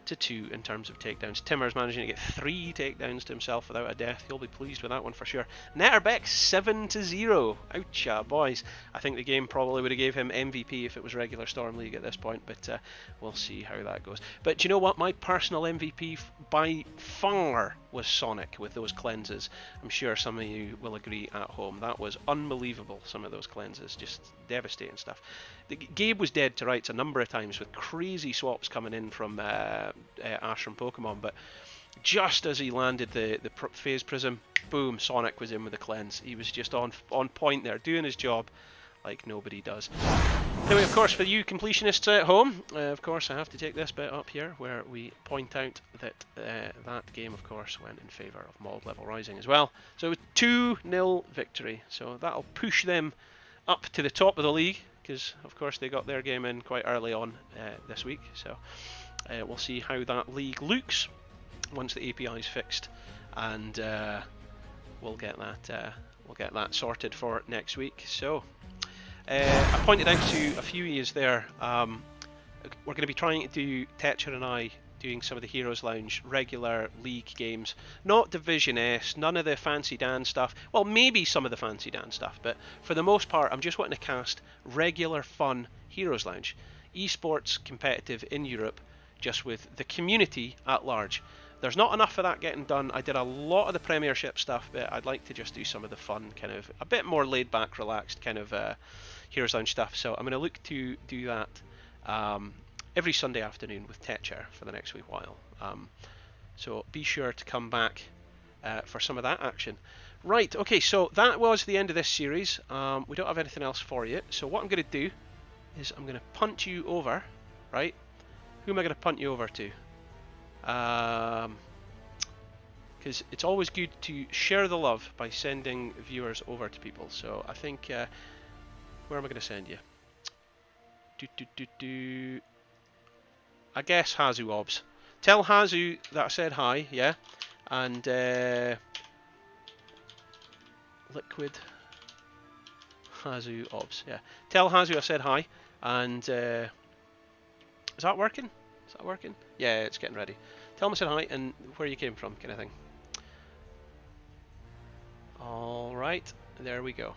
to 2 in terms of takedowns. Timmers managing to get 3 takedowns to himself without a death. He'll be pleased with that one for sure. Netterbeck 7 to 0. Oucha, boys. I think the game probably would have gave him MVP if it was regular Storm League at this point, but we'll see how that goes. But do you know what? My personal MVP by far was Sonic with those cleanses. I'm sure some of you will agree at home. That was unbelievable, some of those cleanses. Just devastating stuff. Gabe was dead to rights a number of times with crazy swaps coming in from Ash from Pokemon, but just as he landed the phase prism, boom, Sonic was in with the cleanse. He was just on point there, doing his job like nobody does. Anyway, of course, for you completionists at home, of course, I have to take this bit up here where we point out that that game, of course, went in favour of Mold Level Rising as well. So 2-0 victory. So that'll push them up to the top of the league because, of course, they got their game in quite early on this week. So we'll see how that league looks once the API is fixed, and we'll get that sorted for next week. So. I pointed out to a few of you there, we're going to be trying to do, Tetcher and I, doing some of the Heroes Lounge regular league games. Not Division S, none of the fancy Dan stuff. Well, maybe some of the fancy Dan stuff, but for the most part, I'm just wanting to cast regular fun Heroes Lounge. Esports competitive in Europe, just with the community at large. There's not enough of that getting done. I did a lot of the Premiership stuff, but I'd like to just do some of the fun, kind of, a bit more laid back, relaxed kind of Heroes Lounge stuff. So I'm going to look to do that every Sunday afternoon with Tetcher for the next wee while. So be sure to come back for some of that action. Right, okay, so that was the end of this series. We don't have anything else for you. So what I'm going to do is I'm going to punt you over, right? Who am I going to punt you over to? Because it's always good to share the love by sending viewers over to people. So I think, where am I going to send you? I guess Hazu Obs. Tell Hazu that I said hi, yeah? And Liquid Hazu Obs, yeah. Tell Hazu I said hi, and is that working? Is that working? Yeah, it's getting ready. Tell him I said hi and where you came from, kind of thing. Alright, there we go.